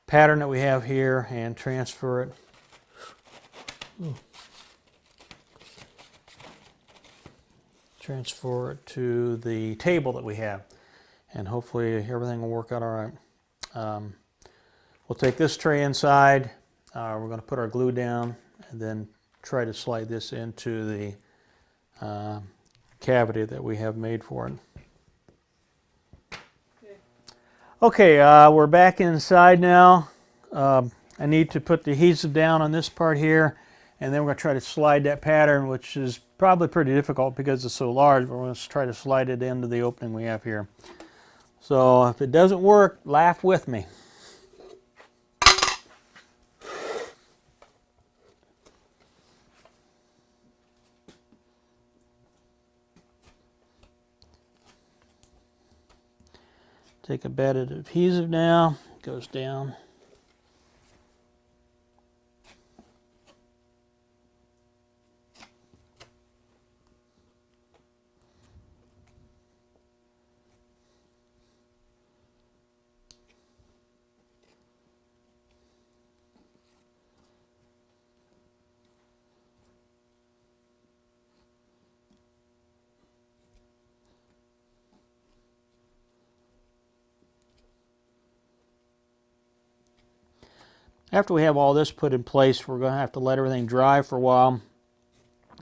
pattern that we have here and transfer it. Transfer it to the table that we have, and hopefully everything will work out all right. We'll take this tray inside. We're going to put our glue down and then try to slide this into the cavity that we have made for it. Okay, we're back inside now. I need to put the adhesive down on this part here, and then we're going to try to slide that pattern, which is probably pretty difficult because it's so large, but we're going to try to slide it into the opening we have here. So if it doesn't work, laugh with me. Take a bit of adhesive now, goes down. After we have all this put in place, we're going to have to let everything dry for a while,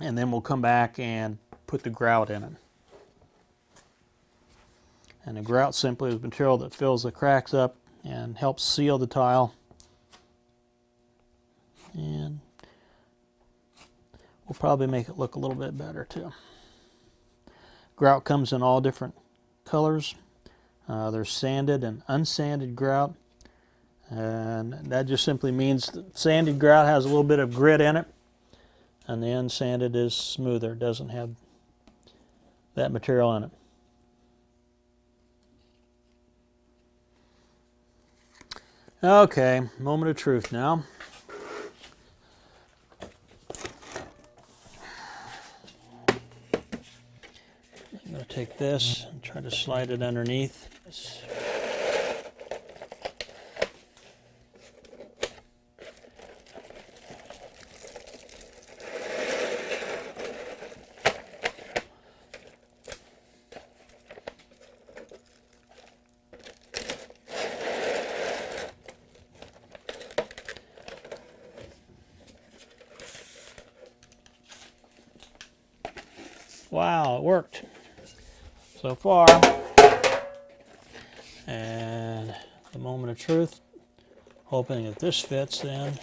and then we'll come back and put the grout in it. And the grout simply is material that fills the cracks up and helps seal the tile. And we'll probably make it look a little bit better too. Grout comes in all different colors. There's sanded and unsanded grout. And that just simply means that sanded grout has a little bit of grit in it, and the unsanded is smoother. It doesn't have that material in it. Okay, moment of truth now. I'm going to take this and try to slide it underneath. Wow, it worked so far. And the moment of truth, hoping that this fits then.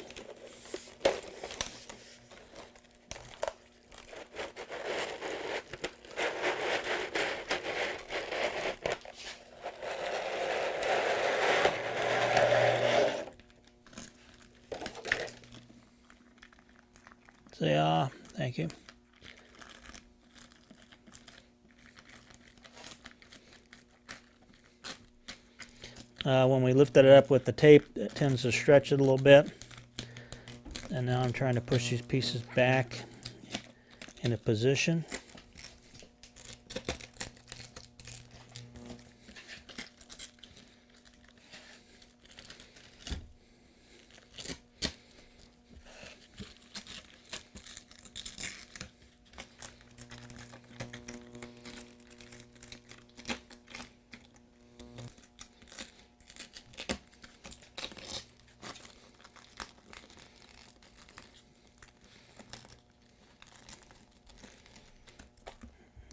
Say thank you. When we lifted it up with the tape, it tends to stretch it a little bit. And now I'm trying to push these pieces back into position.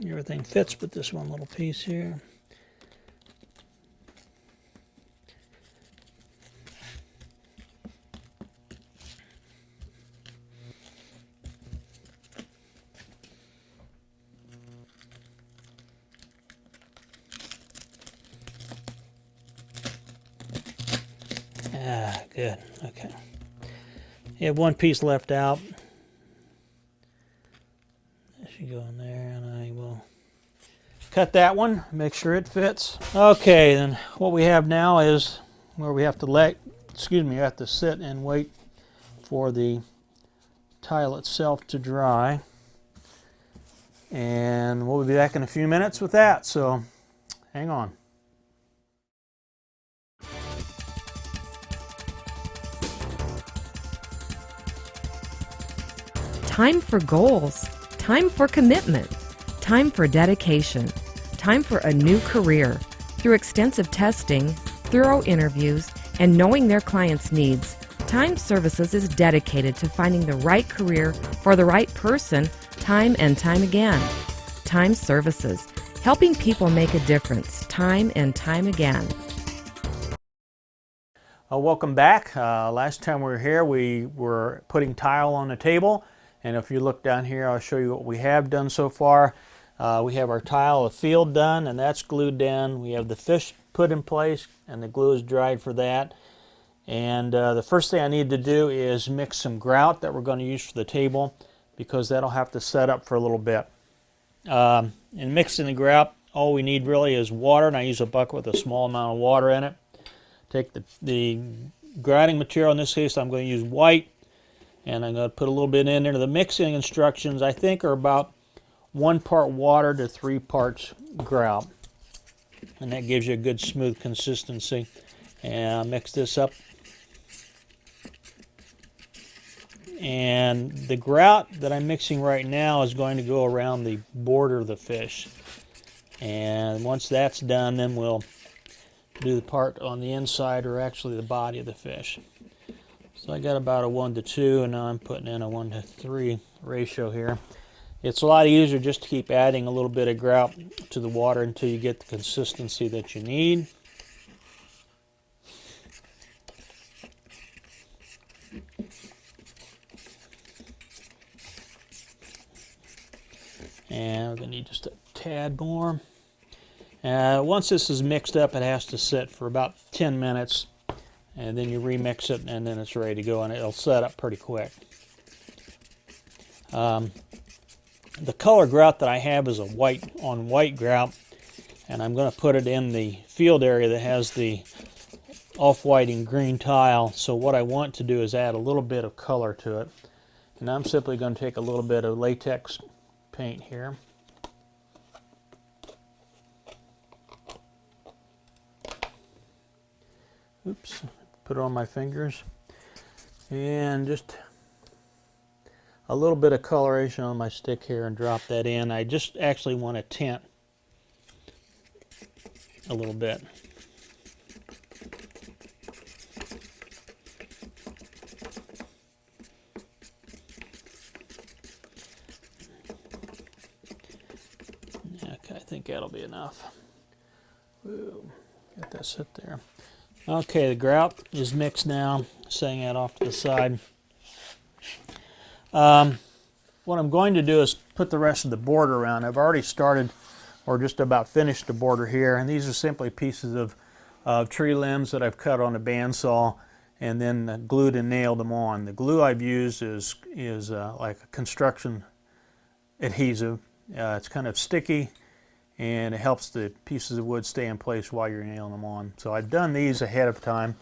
Everything fits but this one little piece here. Ah, good. Okay. You have one piece left out. That should go in there, and I will cut that one, make sure it fits. Okay, then what we have now is where we have to sit and wait for the tile itself to dry. And we'll be back in a few minutes with that, so hang on. Time for goals, time for commitment, time for dedication, time for a new career. Through extensive testing, thorough interviews, and knowing their clients' needs, Time Services is dedicated to finding the right career for the right person time and time again. Time Services, helping people make a difference time and time again. Welcome back. Last time we were here, we were putting tile on the table. And if you look down here, I'll show you what we have done so far. We have our tile of field done, and that's glued down. We have the fish put in place, and the glue is dried for that. And the first thing I need to do is mix some grout that we're going to use for the table, because that'll have to set up for a little bit. In mixing the grout, all we need really is water, and I use a bucket with a small amount of water in it. Take the grinding material, in this case I'm going to use white, and I'm going to put a little bit in there. The mixing instructions, I think, are about 1 part water to 3 parts grout. And that gives you a good smooth consistency. And I'll mix this up. And the grout that I'm mixing right now is going to go around the border of the fish. And once that's done, then we'll do the part on the inside, or actually the body of the fish. So So I got about a 1 to 2, and now I'm putting in a 1 to 3 ratio here. It's a lot easier just to keep adding a little bit of grout to the water until you get the consistency that you need. And we're going to need just a tad more. Once this is mixed up, it has to sit for about 10 minutes. And then you remix it, and then it's ready to go, and it'll set up pretty quick. The color grout that I have is a white on white grout, and I'm going to put it in the field area that has the off-white and green tile. So what I want to do is add a little bit of color to it. And I'm simply going to take a little bit of latex paint here. Oops, put it on my fingers. And just a little bit of coloration on my stick here and drop that in. I just actually want to tint a little bit. Okay, I think that'll be enough. Woo, get that sit there. Okay, the grout is mixed now, setting that off to the side. What I'm going to do is put the rest of the border around. I've already started, or just about finished, the border here, and these are simply pieces of tree limbs that I've cut on a bandsaw and then glued and nailed them on. The glue I've used is like a construction adhesive. It's kind of sticky, and it helps the pieces of wood stay in place while you're nailing them on. So I've done these ahead of time,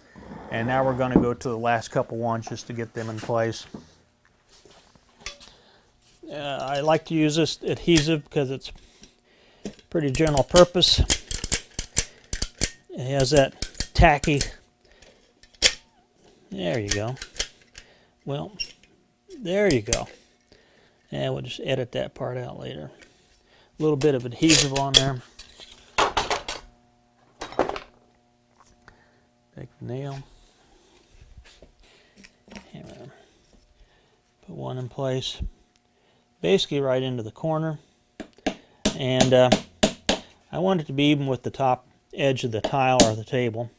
and now we're going to go to the last couple ones just to get them in place. I like to use this adhesive because it's pretty general purpose. It has that tacky, there you go. Well, there you go. And we'll just edit that part out later. A little bit of adhesive on there. Take the nail. And put one in place. Basically right into the corner. And I want it to be even with the top edge of the tile or the table.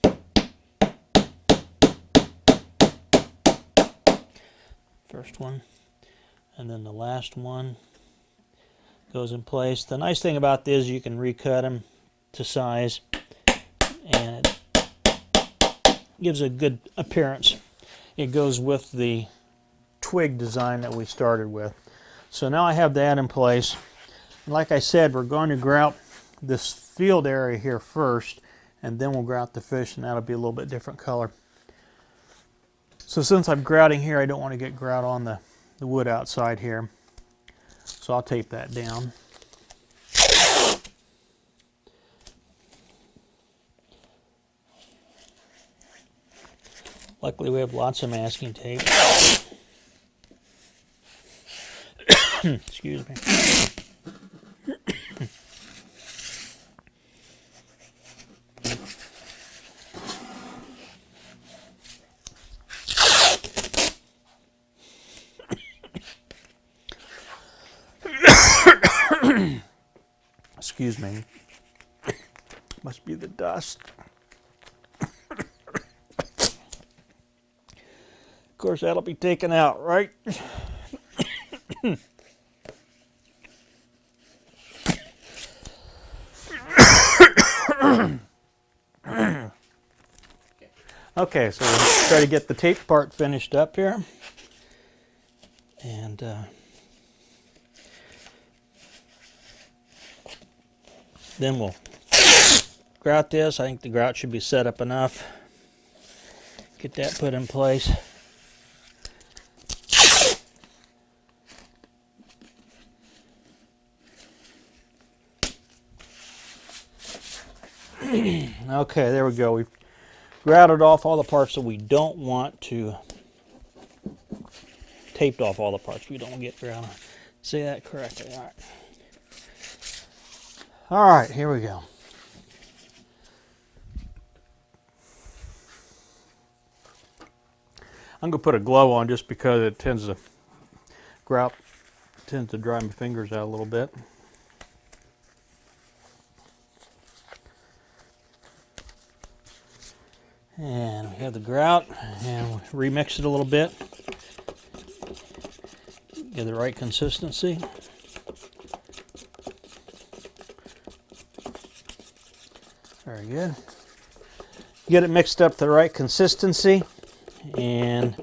First one. And then the last one goes in place. The nice thing about this is you can recut them to size, and it gives a good appearance. It goes with the twig design that we started with. So now I have that in place. And like I said, we're going to grout this field area here first, and then we'll grout the fish, and that'll be a little bit different color. So since I'm grouting here, I don't want to get grout on the wood outside here. So I'll tape that down. Luckily we have lots of masking tape. Excuse me. Excuse me. Must be the dust. Of course, that'll be taken out, right? Okay, so we'll try to get the tape part finished up here. And then we'll grout this. I think the grout should be set up enough. Get that put in place. Okay, there we go. We've grouted off all the parts that we don't want to, taped off all the parts we don't get grout. Say that correctly. All right. All right, here we go. I'm gonna put a glove on just because it tends to grout tends to dry my fingers out a little bit. And we have the grout, and we remix it a little bit. Get the right consistency. Very good. Get it mixed up to the right consistency, and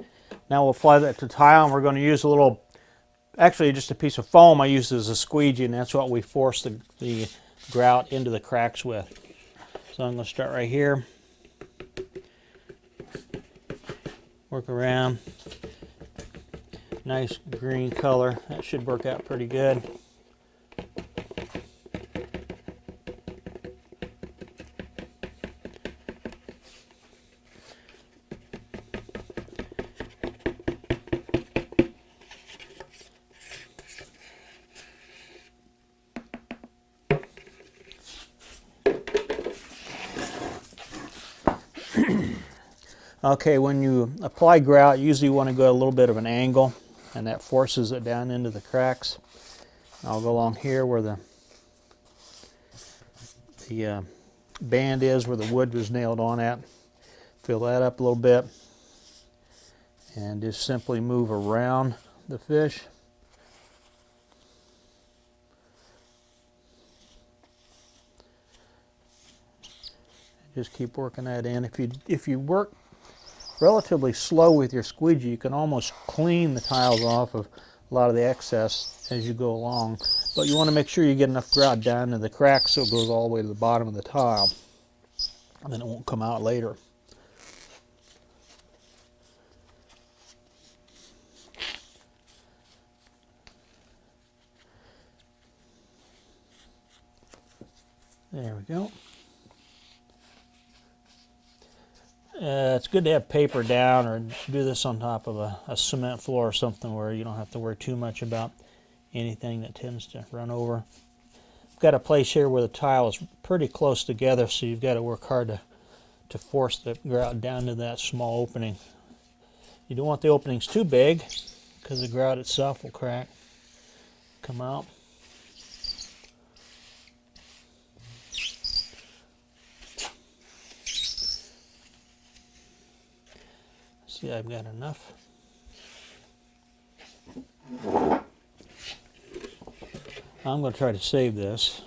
now we'll apply that to tile, and we're going to use a little, actually just a piece of foam I use as a squeegee, and that's what we force the grout into the cracks with. So I'm going to start right here. Work around. Nice green color. That should work out pretty good. Okay, when you apply grout, you usually want to go a little bit of an angle, and that forces it down into the cracks. I'll go along here where the band is, where the wood was nailed on at. Fill that up a little bit, and just simply move around the fish. Just keep working that in. If you work relatively slow with your squeegee, you can almost clean the tiles off of a lot of the excess as you go along. But you want to make sure you get enough grout down to the cracks so it goes all the way to the bottom of the tile, and then it won't come out later. There we go. It's good to have paper down, or do this on top of a cement floor or something where you don't have to worry too much about anything that tends to run over. I've got a place here where the tile is pretty close together, so you've got to work hard to force the grout down to that small opening. You don't want the openings too big because the grout itself will crack, come out. See, I've got enough. I'm going to try to save this,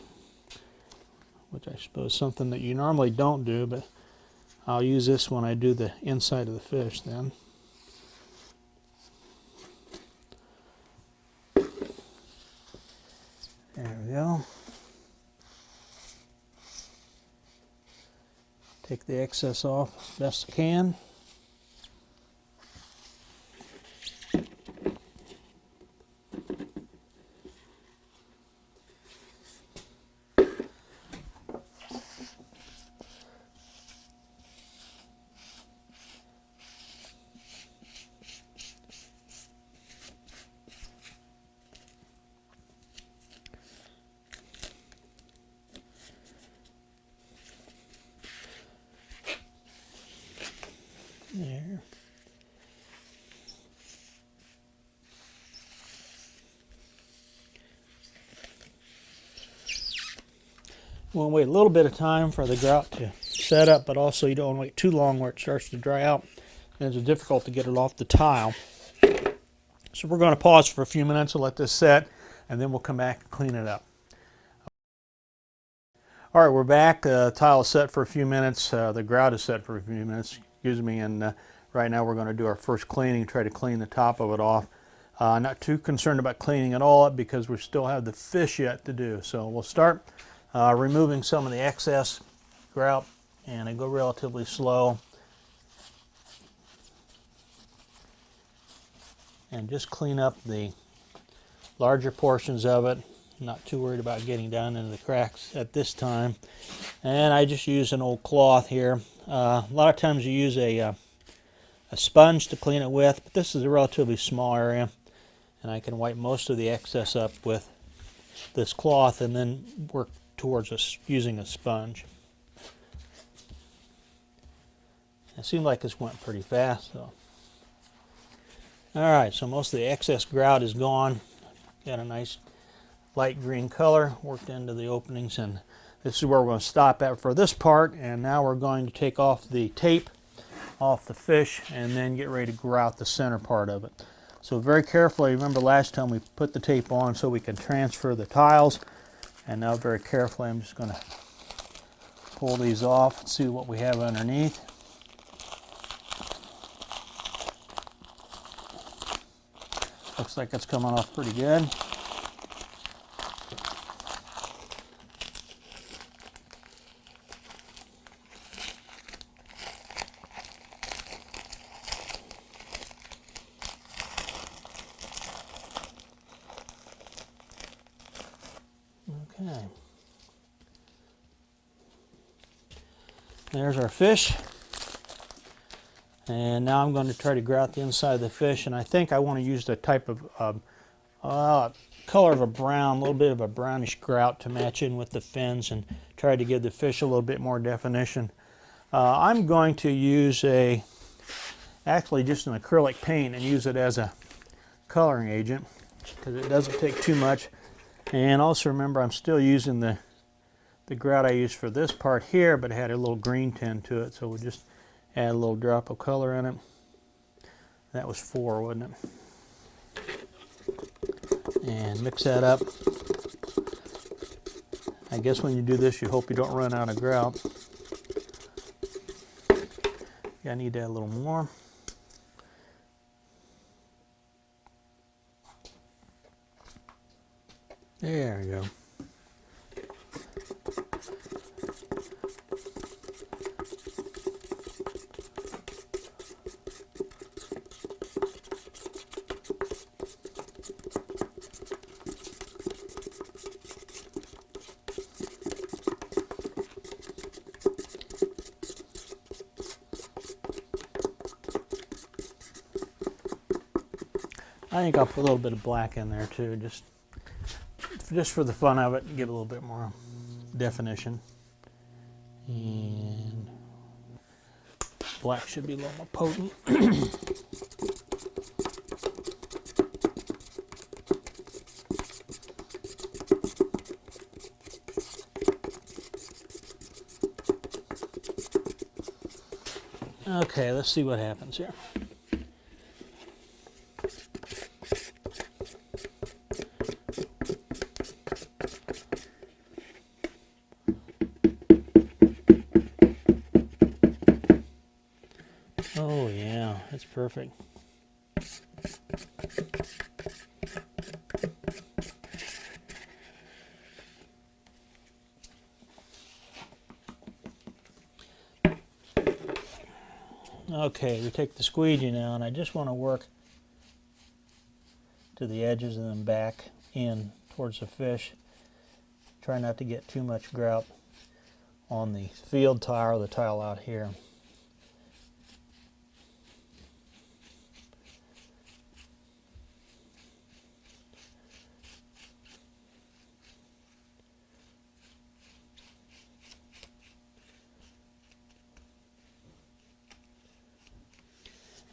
which I suppose is something that you normally don't do, but I'll use this when I do the inside of the fish then. There we go. Take the excess off best I can. There. We'll wait a little bit of time for the grout to set up, but also you don't want to wait too long where it starts to dry out, and it's difficult to get it off the tile. So we're going to pause for a few minutes and let this set, and then we'll come back and clean it up. All right, we're back. The tile is set for a few minutes. The grout is set for a few minutes, excuse me, and right now we're going to do our first cleaning, try to clean the top of it off. Not too concerned about cleaning it all up because we still have the fish yet to do. So we'll start removing some of the excess grout, and I go relatively slow. And just clean up the larger portions of it. Not too worried about getting down into the cracks at this time. And I just use an old cloth here. A lot of times you use a sponge to clean it with, but this is a relatively small area, and I can wipe most of the excess up with this cloth and then work towards using a sponge. It seemed like this went pretty fast though. Alright, so most of the excess grout is gone. Got a nice light green color worked into the openings, and this is where we're going to stop at for this part. And now we're going to take off the tape off the fish and then get ready to grout the center part of it. So very carefully, remember last time we put the tape on so we can transfer the tiles, and now very carefully I'm just going to pull these off and see what we have underneath. Looks like it's coming off pretty good. Okay. There's our fish. And now I'm going to try to grout the inside of the fish, and I think I want to use the type of color of a brown, a little bit of a brownish grout to match in with the fins and try to give the fish a little bit more definition. I'm going to use actually just an acrylic paint and use it as a coloring agent because it doesn't take too much. And also remember, I'm still using the grout I used for this part here, but it had a little green tint to it, so we'll just add a little drop of color in it. That was 4, wasn't it? And mix that up. I guess when you do this, you hope you don't run out of grout. Yeah, I need to add a little more. There we go. I think I'll put a little bit of black in there too, just for the fun of it, and give it a little bit more definition. And black should be a little more potent. Okay, let's see what happens here. Oh yeah, that's perfect. Okay, we take the squeegee now, and I just want to work to the edges and then back in towards the fish. Try not to get too much grout on the field tile or the tile out here.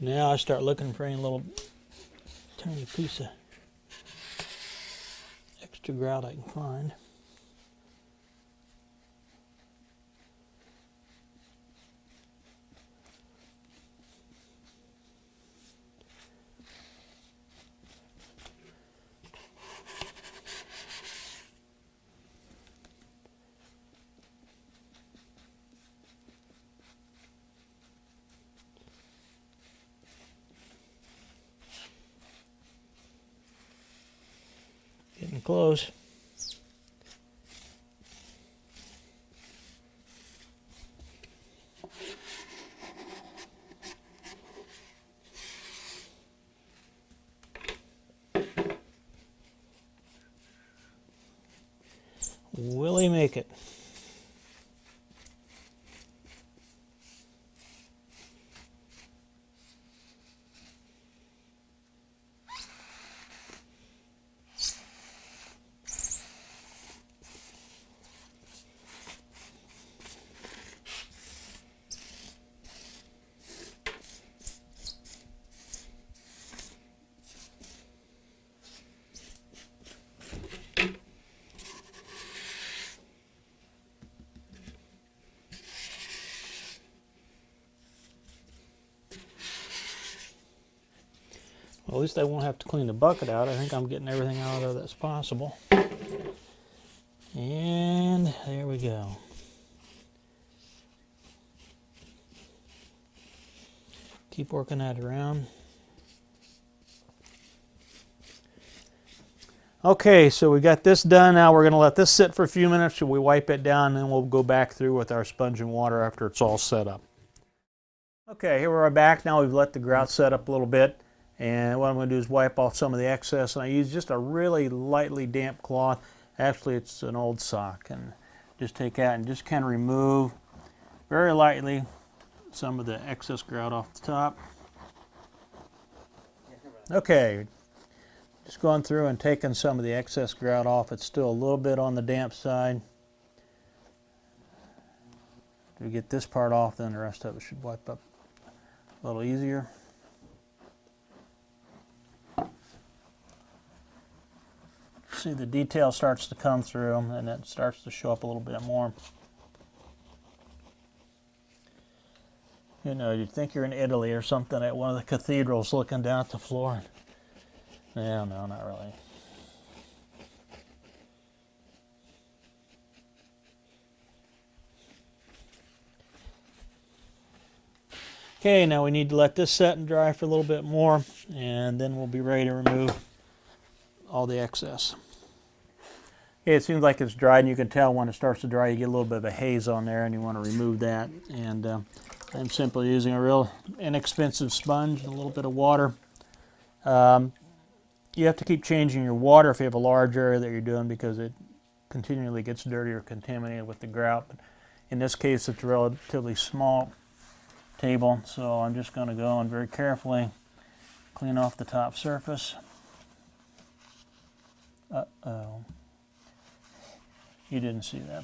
Now I start looking for any little tiny piece of extra grout I can find. Getting close. Will he make it? At least I won't have to clean the bucket out. I think I'm getting everything out of that's possible. And there we go. Keep working that around. Okay, so we got this done. Now we're going to let this sit for a few minutes till we wipe it down, and then we'll go back through with our sponge and water after it's all set up. Okay, here we're back. Now we've let the grout set up a little bit, and what I'm going to do is wipe off some of the excess, and I use just a really lightly damp cloth. Actually, it's an old sock, and just take that and just kind of remove very lightly some of the excess grout off the top. Okay. Just going through and taking some of the excess grout off. It's still a little bit on the damp side. If we get this part off, then the rest of it should wipe up a little easier. See, the detail starts to come through, and it starts to show up a little bit more. You know, you'd think you're in Italy or something at one of the cathedrals looking down at the floor. Yeah, no, not really. Okay, now we need to let this set and dry for a little bit more, and then we'll be ready to remove all the excess. Okay, it seems like it's dried, and you can tell when it starts to dry, you get a little bit of a haze on there, and you want to remove that. And I'm simply using a real inexpensive sponge and a little bit of water. You have to keep changing your water if you have a large area that you're doing, because it continually gets dirty or contaminated with the grout. But in this case, it's a relatively small table, so I'm just going to go and very carefully clean off the top surface. Uh-oh. You didn't see that.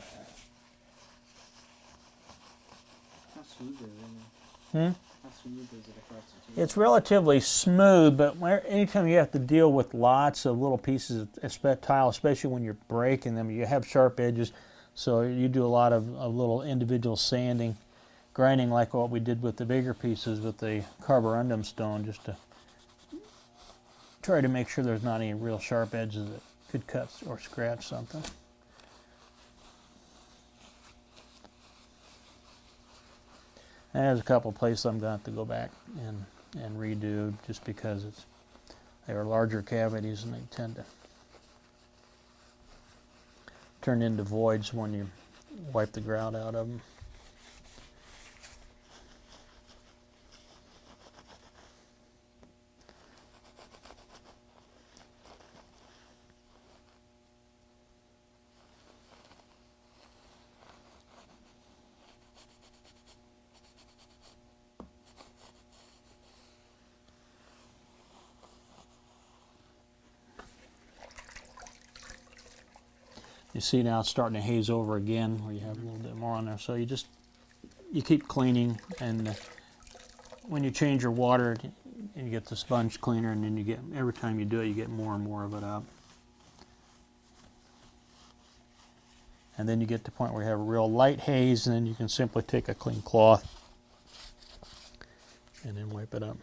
How smooth is it? Hmm? How smooth is it across the table? It's relatively smooth, but anytime you have to deal with lots of little pieces of tile, especially when you're breaking them, you have sharp edges, so you do a lot of little individual sanding, grinding like what we did with the bigger pieces with the carborundum stone, just to try to make sure there's not any real sharp edges that could cut or scratch something. And there's a couple places I'm going to have to go back and redo, just because they are larger cavities and they tend to turn into voids when you wipe the grout out of them. You see now it's starting to haze over again, where you have a little bit more on there. So you keep cleaning, and when you change your water, you get the sponge cleaner, and then every time you do it, you get more and more of it up. And then you get to the point where you have a real light haze, and then you can simply take a clean cloth and then wipe it up.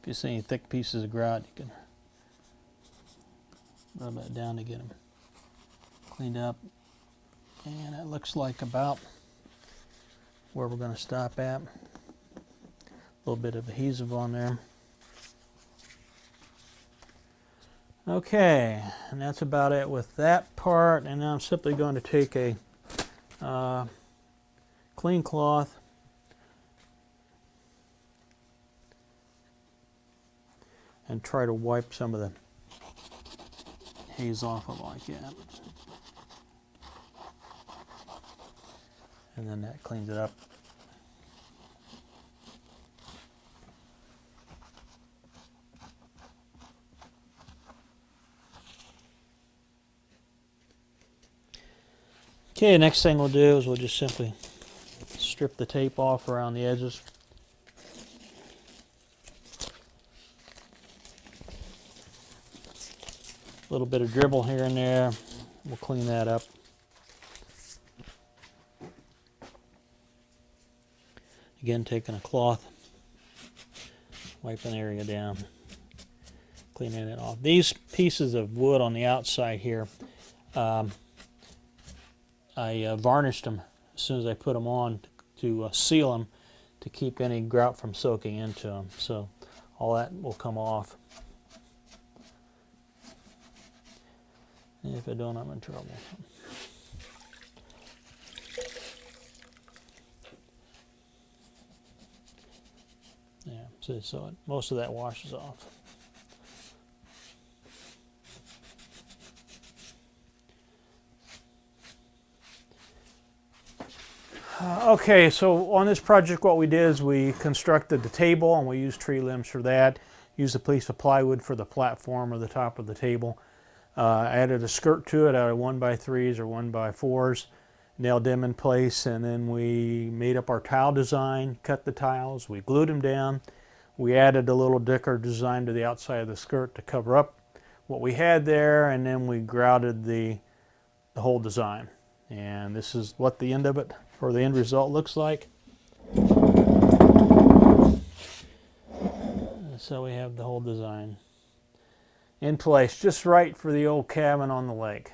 If you see any thick pieces of grout, you can rub that down to get them cleaned up. And that looks like about where we're going to stop at. A little bit of adhesive on there. Okay, and that's about it with that part. And now I'm simply going to take a clean cloth and try to wipe some of the haze off of it like that. And then that cleans it up. Okay, next thing we'll do is we'll just simply strip the tape off around the edges. A little bit of dribble here and there. We'll clean that up. Again, taking a cloth, wiping the area down, cleaning it off. These pieces of wood on the outside here, I varnished them as soon as I put them on to seal them, to keep any grout from soaking into them. So all that will come off. And if I don't, I'm in trouble. Yeah, so most of that washes off. Okay, so on this project what we did is we constructed the table, and we used tree limbs for that. Used a piece of plywood for the platform or the top of the table. Added a skirt to it out of 1x3s or 1x4s. Nailed them in place, and then we made up our tile design, cut the tiles, we glued them down. We added a little decker design to the outside of the skirt to cover up what we had there, and then we grouted the whole design. And this is what the end of it, or the end result, looks like. So we have the whole design in place, just right for the old cabin on the lake.